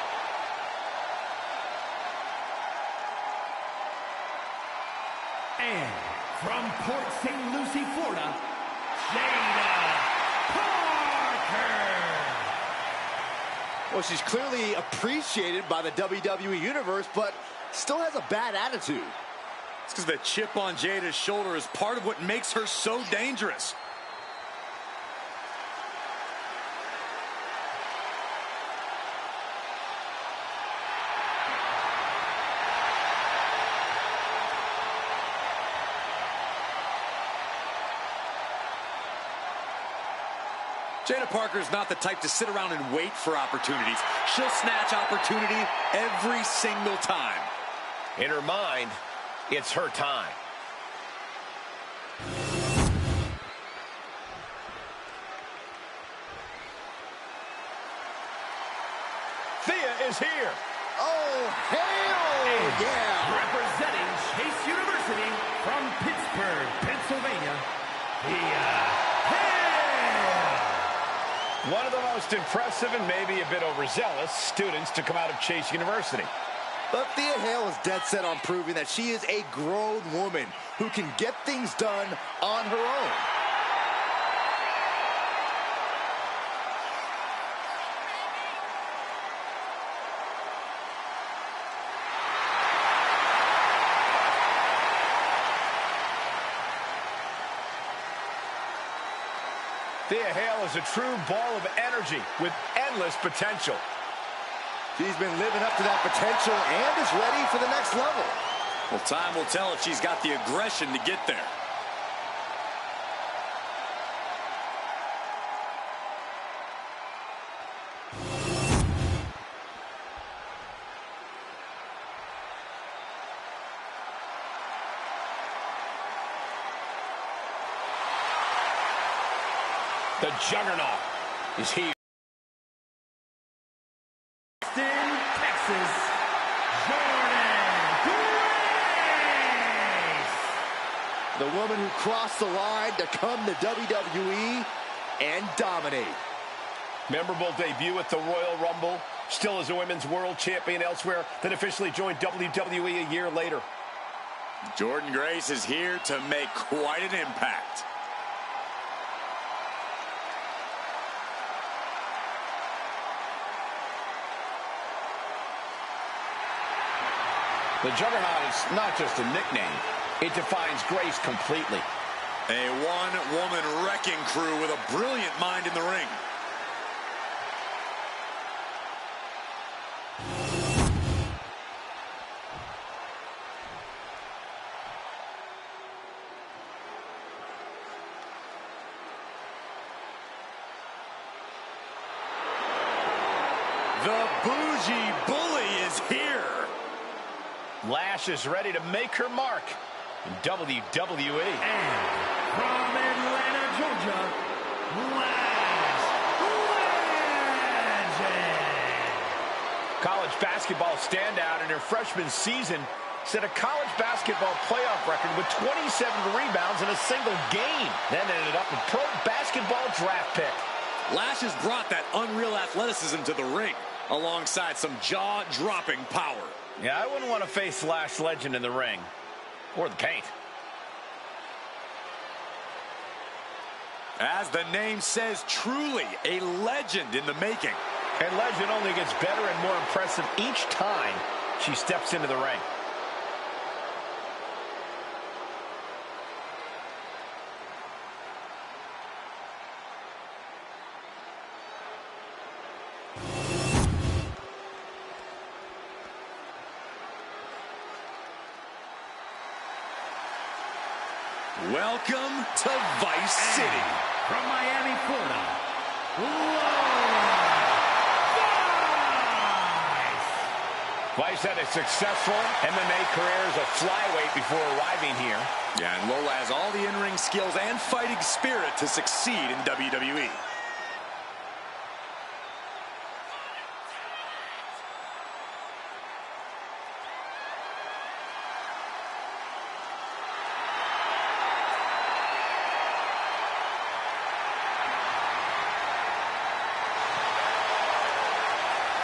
[SPEAKER 4] And from Port St. Lucie, Florida, Jada Parker.
[SPEAKER 1] Well, she's clearly appreciated by the WWE Universe, but still has a bad attitude.
[SPEAKER 3] It's because the chip on Jada's shoulder is part of what makes her so dangerous. Jada Parker's not the type to sit around and wait for opportunities. She'll snatch opportunity every single time.
[SPEAKER 2] In her mind, it's her time. Thea is here.
[SPEAKER 1] Oh, hell yeah!
[SPEAKER 4] Representing Chase University from Pittsburgh, Pennsylvania, Thea.
[SPEAKER 2] One of the most impressive and maybe a bit overzealous students to come out of Chase University.
[SPEAKER 1] But Thea Hale is dead set on proving that she is a grown woman who can get things done on her own.
[SPEAKER 2] Thea Hale is a true ball of energy with endless potential.
[SPEAKER 1] She's been living up to that potential and is ready for the next level.
[SPEAKER 3] Well, time will tell if she's got the aggression to get there.
[SPEAKER 2] The Juggernaut is here.
[SPEAKER 4] Austin, Texas, Jordan Grace.
[SPEAKER 1] The woman who crossed the line to come to WWE and dominate.
[SPEAKER 2] Memorable debut at the Royal Rumble. Still as a women's world champion elsewhere. Then officially joined WWE a year later.
[SPEAKER 3] Jordan Grace is here to make quite an impact.
[SPEAKER 2] The Juggernaut is not just a nickname. It defines Grace completely.
[SPEAKER 3] A one-woman wrecking crew with a brilliant mind in the ring. The Bougie Bully is here.
[SPEAKER 2] Lash is ready to make her mark in WWE.
[SPEAKER 4] And from Atlanta, Georgia, Lash Legend.
[SPEAKER 2] College basketball standout in her freshman season set a college basketball playoff record with 27 rebounds in a single game. Then ended up with pro basketball draft pick.
[SPEAKER 3] Lash has brought that unreal athleticism to the ring, alongside some jaw-dropping power.
[SPEAKER 2] Yeah, I wouldn't want to face Lash Legend in the ring. Or the paint.
[SPEAKER 3] As the name says, truly a legend in the making.
[SPEAKER 2] And Legend only gets better and more impressive each time she steps into the ring.
[SPEAKER 3] Welcome to Vice City.
[SPEAKER 4] From Miami, Florida,
[SPEAKER 2] Vice had a successful MMA career as a flyweight before arriving here.
[SPEAKER 3] Yeah, and Lola has all the in-ring skills and fighting spirit to succeed in WWE.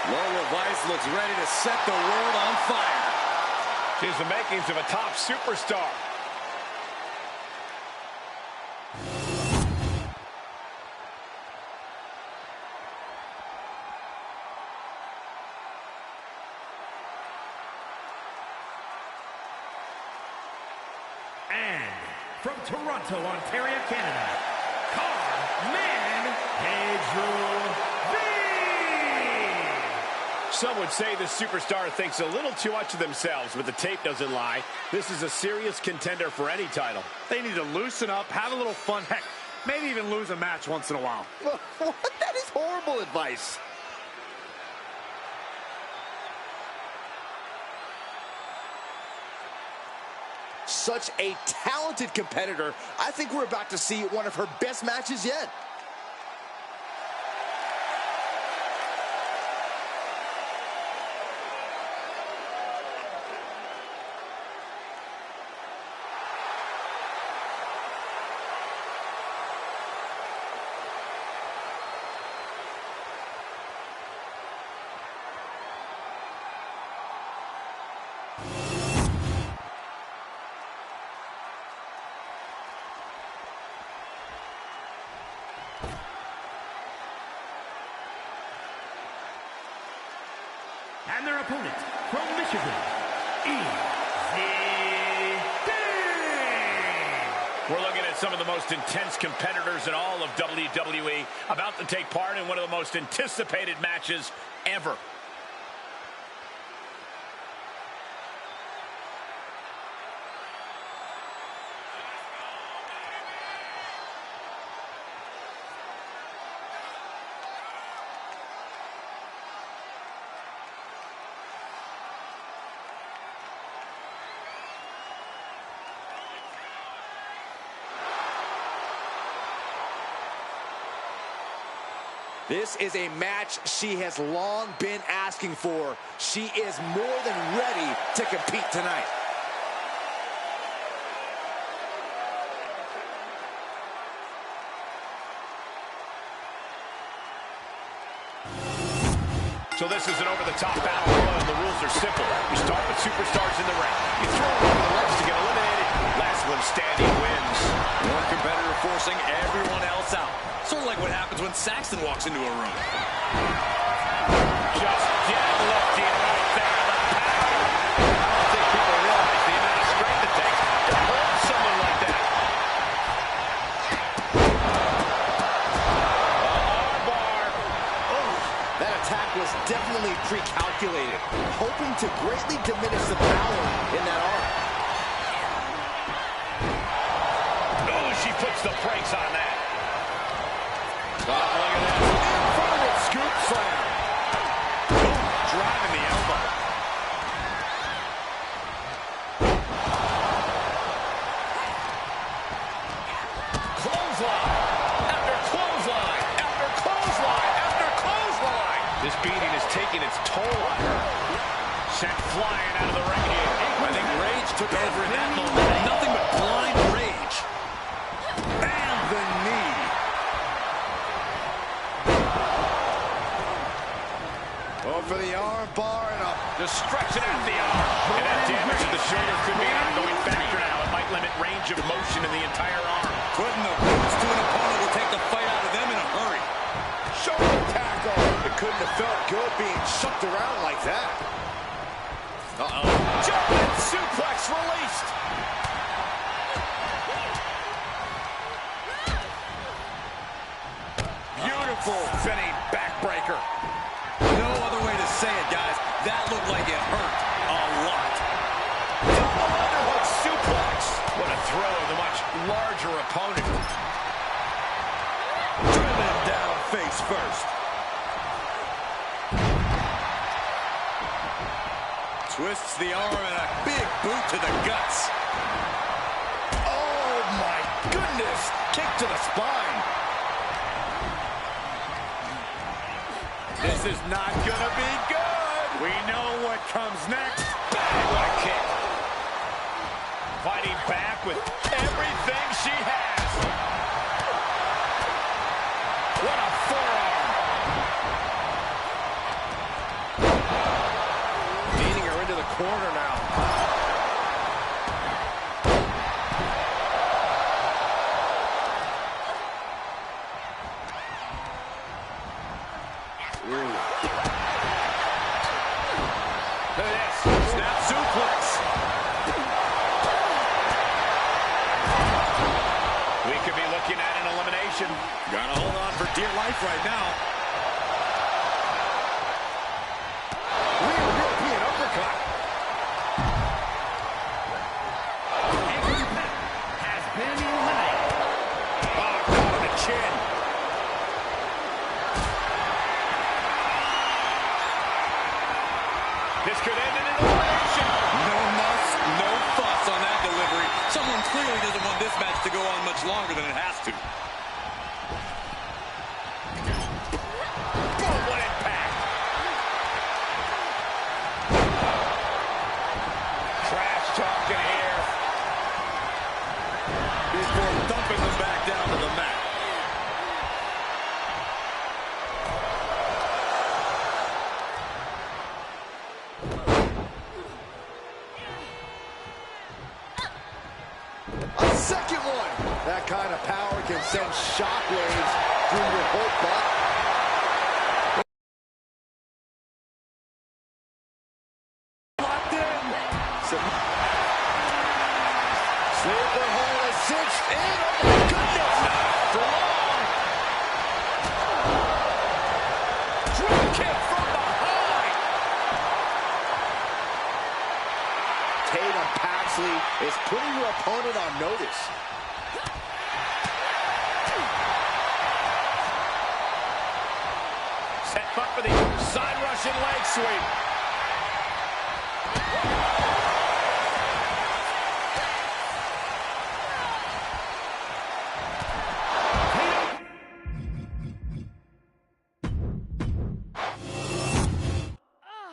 [SPEAKER 3] Lola Vice looks ready to set the world on fire.
[SPEAKER 2] She has the makings of a top superstar.
[SPEAKER 4] and from Toronto, Ontario, Canada, Carmen Pedro.
[SPEAKER 2] Some would say this superstar thinks a little too much of themselves, but the tape doesn't lie. This is a serious contender for any title.
[SPEAKER 3] They need to loosen up, have a little fun, heck, maybe even lose a match once in a while.
[SPEAKER 1] That is horrible advice. Such a talented competitor. I think we're about to see one of her best matches yet.
[SPEAKER 4] And their opponent from Michigan, EZ.
[SPEAKER 2] We're looking at some of the most intense competitors in all of WWE about to take part in one of the most anticipated matches ever.
[SPEAKER 1] This is a match she has long been asking for. She is more than ready to compete tonight.
[SPEAKER 2] So this is an over-the-top battle royal, and the rules are simple. You start with superstars in the ring. You throw them over the ropes to get eliminated. Last one standing wins.
[SPEAKER 3] One competitor forcing everyone else out. Sort of like what happens when Saxton walks into a room.
[SPEAKER 2] Just deadlifting right there in the power. I don't think people realize the amount of strength it takes to hold someone like that. Armbar.
[SPEAKER 1] Oh, that attack was definitely pre-calculated, hoping to greatly diminish the power in that arm.
[SPEAKER 2] Oh, she puts the brakes on that.
[SPEAKER 1] Look at this. Inverted scoop slam.
[SPEAKER 2] Driving the elbow. Clothesline. After clothesline. After clothesline. After clothesline. This beating is taking its toll on her. Sent flying out of the ring here.
[SPEAKER 3] I think rage took over in that moment. Nothing but blind rage. And the knee.
[SPEAKER 1] Oh, for the arm bar and up.
[SPEAKER 2] Just stretching out the arm. And that damage to the shoulder could be an ongoing factor now. It might limit range of motion in the entire arm.
[SPEAKER 3] Putting the boots to an opponent will take the fight out of them in a hurry.
[SPEAKER 1] Shoulder tackle. It couldn't have felt good being shucked around like that.
[SPEAKER 2] German suplex released. Beautiful spinning backbreaker.
[SPEAKER 3] No other way to say it, guys. That looked like it hurt a lot.
[SPEAKER 2] Double underhook suplex. What a throw of the much larger opponent.
[SPEAKER 3] Driven down face first. Twists the arm and a big boot to the guts.
[SPEAKER 2] Oh my goodness. Kick to the spine. This is not gonna be good. We know what comes next. What a kick. Fighting back with everything she has. What a forearm. Leading her into the corner now. Snap suplex. We could be looking at an elimination.
[SPEAKER 3] Gotta hold on for dear life right now.
[SPEAKER 2] Real European uppercut.
[SPEAKER 4] Has been eliminated.
[SPEAKER 2] Oh, caught on the chin. This could end in an elimination.
[SPEAKER 3] No muss, no fuss on that delivery. Someone clearly doesn't want this match to go on much longer than it has to.
[SPEAKER 2] Oh, what impact. Trash talking here.
[SPEAKER 3] Before dumping them back down to the mat.
[SPEAKER 1] A second one. That kind of power can send shockwaves through your whole body.
[SPEAKER 2] Locked in.
[SPEAKER 1] Sleeper hold is cinched in. Oh my goodness.
[SPEAKER 2] Not for long. Drop kick from behind.
[SPEAKER 1] Tatum Paxley is putting her opponent on notice.
[SPEAKER 2] Set up for the side Russian leg sweep.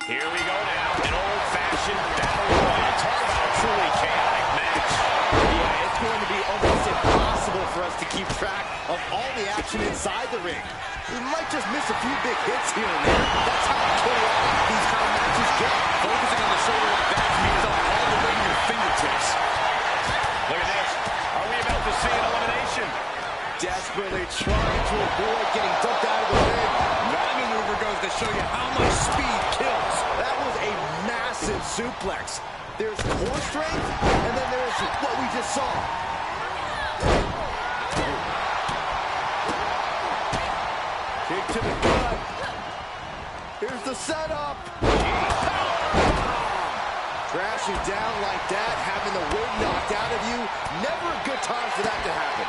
[SPEAKER 2] Here we go now. An old-fashioned battle royal. Talk about a truly chaotic match.
[SPEAKER 1] Yeah, it's going to be almost impossible for us to keep track of all the action inside the ring. We might just miss a few big hits here and there. That's how chaotic these kind of matches get.
[SPEAKER 3] Focusing on the shoulder like that means all the way to your fingertips.
[SPEAKER 2] Look at this. Are we about to see an elimination?
[SPEAKER 1] Desperately trying to avoid getting dumped out of the ring.
[SPEAKER 3] That maneuver goes to show you how much speed kills.
[SPEAKER 1] That was a massive suplex. There's core strength, and then there's what we just saw. Kick to the gut. Here's the setup. Crashing down like that, having the wind knocked out of you. Never a good time for that to happen.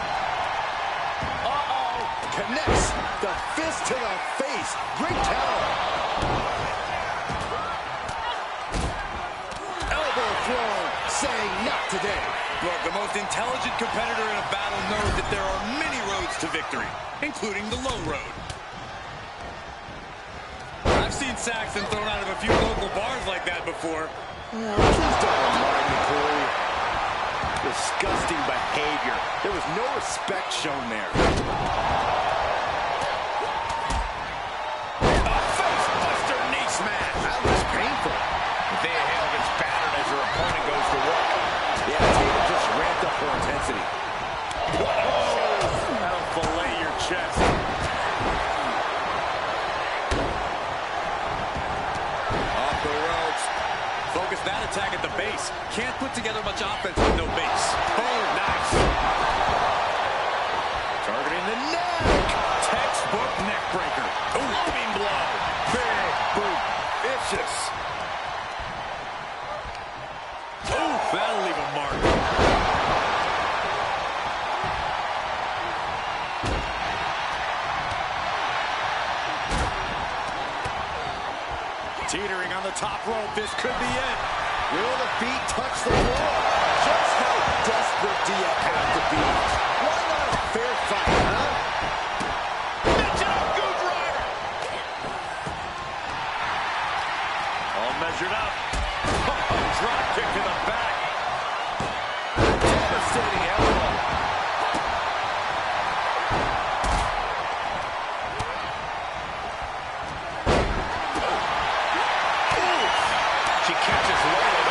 [SPEAKER 1] Uh-oh. Connects the fist to the face. Great counter. Elbow throw, saying not today.
[SPEAKER 3] Look, the most intelligent competitor in a battle knows that there are many roads to victory, including the low road. I've seen Saxton thrown out of a few local bars like that before.
[SPEAKER 1] Please don't remind me, Corey. Disgusting behavior. There was no respect shown there.
[SPEAKER 2] A face buster knee smash.
[SPEAKER 1] That was painful.
[SPEAKER 2] Thea Hale gets battered as her opponent goes to work.
[SPEAKER 1] Yeah, Tatum just ramped up her intensity.
[SPEAKER 2] That'll fillet your chest.
[SPEAKER 3] Off the ropes. Focus that attack at the base. Can't put together much offense with no base.
[SPEAKER 2] Oh, nice. Targeting the neck.
[SPEAKER 3] Textbook neck breaker.
[SPEAKER 2] Looming blow. Big boot. Vicious.
[SPEAKER 3] Ooh, that'll leave a mark. Teetering on the top rope. This could be it.
[SPEAKER 1] Will the feet touch the floor? Just how desperate do you have to be? Why not a fair fight, huh?
[SPEAKER 3] All measured up. Drop kick to the back.
[SPEAKER 1] Devastating elbow.
[SPEAKER 2] She catches low with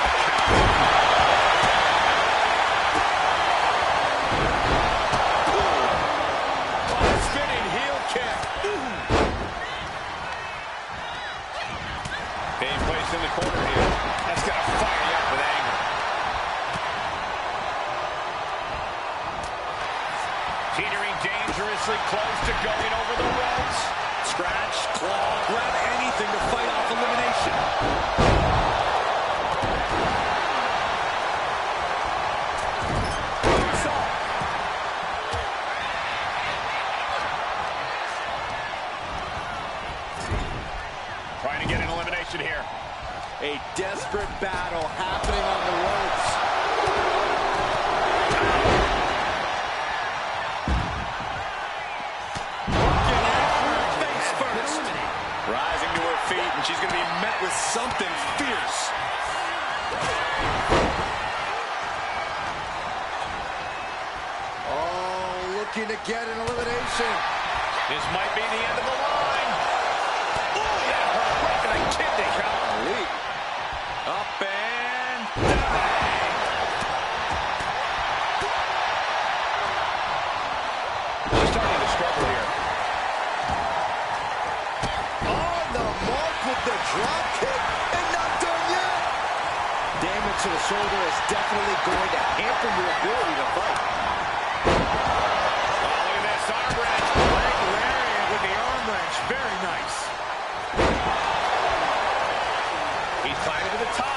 [SPEAKER 2] a spinning heel kick. Being placed in the corner here. That's got to fire you up with anger. Teetering dangerously close to going over the ropes.
[SPEAKER 3] Scratch, claw, grab anything to fight off elimination.
[SPEAKER 2] Trying to get an elimination here.
[SPEAKER 1] A desperate battle happening on the ropes.
[SPEAKER 3] Face first. Rising to her feet, and she's going to be met with something fierce.
[SPEAKER 1] Oh, looking to get an elimination.
[SPEAKER 2] This might be the end of the line. Oh, that hurt right to the kidney. Golly.
[SPEAKER 3] Up and down.
[SPEAKER 2] She's starting to struggle here.
[SPEAKER 1] On the mark with the drop kick, and not done yet. Damage to the shoulder is definitely going to hamper your ability to fight.
[SPEAKER 2] Oh, look at this arm wrench. Leg lariat with the arm wrench. Very nice. He's climbing to the top.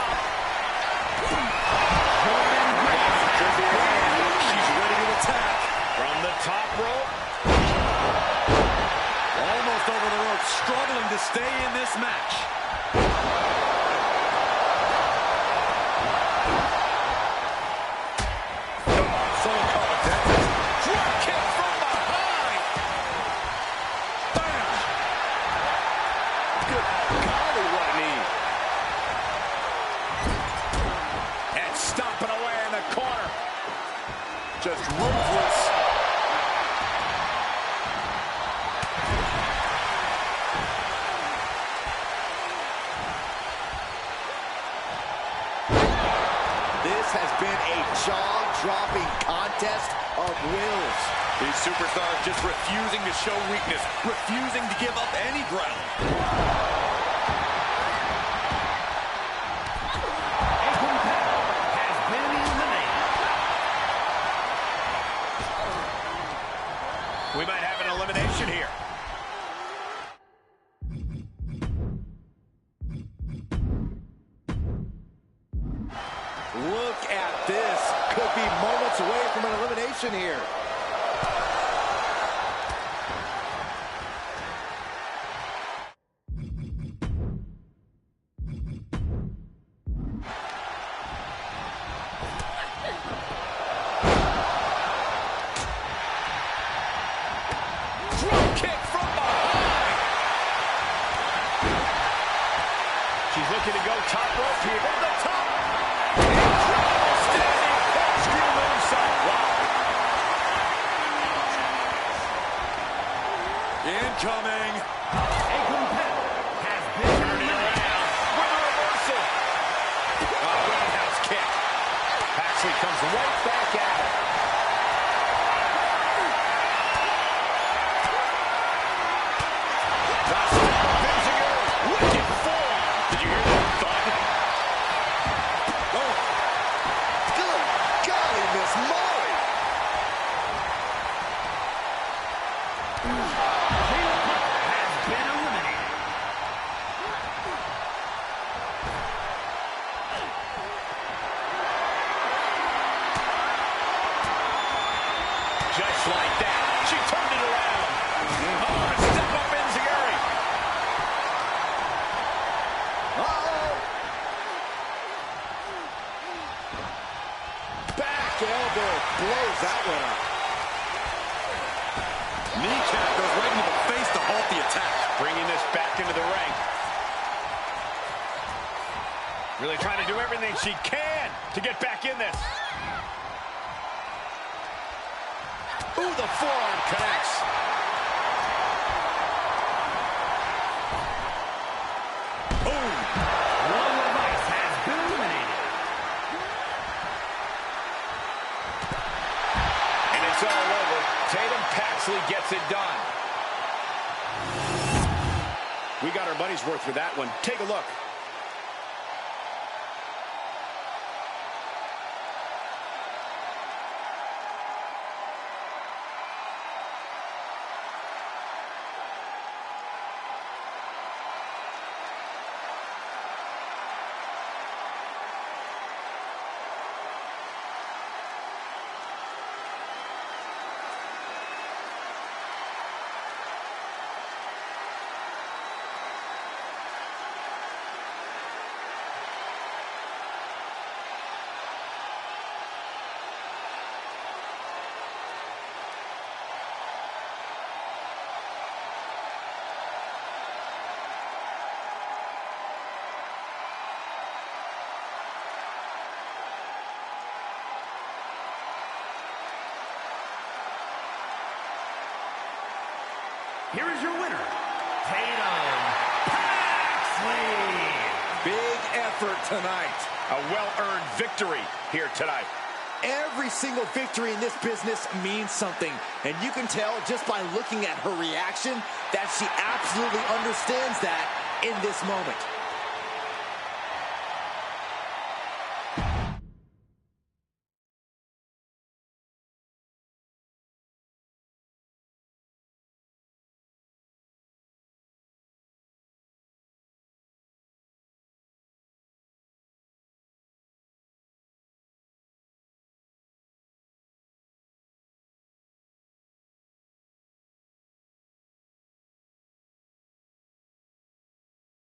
[SPEAKER 3] She's ready to attack.
[SPEAKER 2] From the top rope.
[SPEAKER 3] Almost over the rope, struggling to stay in this match.
[SPEAKER 2] Someone call a dentist. Drop kick from behind. Bam. Good golly, what a knee. And stomping away in the corner. Just ruthless.
[SPEAKER 1] This has been a jaw-dropping contest of wills.
[SPEAKER 3] These superstars just refusing to show weakness, refusing to give up any ground.
[SPEAKER 4] A competitor has been eliminated.
[SPEAKER 2] We might have an elimination here.
[SPEAKER 1] Look at this. Could be moments away from an elimination here.
[SPEAKER 2] Drop kick from behind. She's looking to go top rope here. From the top. Incredible standing corkscrew moonsault. Wow.
[SPEAKER 3] Incoming.
[SPEAKER 4] A competitor has been
[SPEAKER 2] Turning
[SPEAKER 4] eliminated.
[SPEAKER 2] around with a reversal. Roundhouse kick. Paxley comes right back at it. Wicked forearm. Did you hear that thud?
[SPEAKER 3] follows that one up. Kneecap goes right into the face to halt the attack.
[SPEAKER 2] Bringing this back into the ring. Really trying to do everything she can to get back in this. Ooh, the forearm connects.
[SPEAKER 3] Boom.
[SPEAKER 4] One device has been eliminated.
[SPEAKER 2] And it's all over. Tatum Paxley gets it done. We got our money's worth for that one. Take a look.
[SPEAKER 4] Here is your winner, Tatum Paxley.
[SPEAKER 3] Big effort tonight.
[SPEAKER 2] A well-earned victory here tonight.
[SPEAKER 1] Every single victory in this business means something, and you can tell just by looking at her reaction that she absolutely understands that in this moment.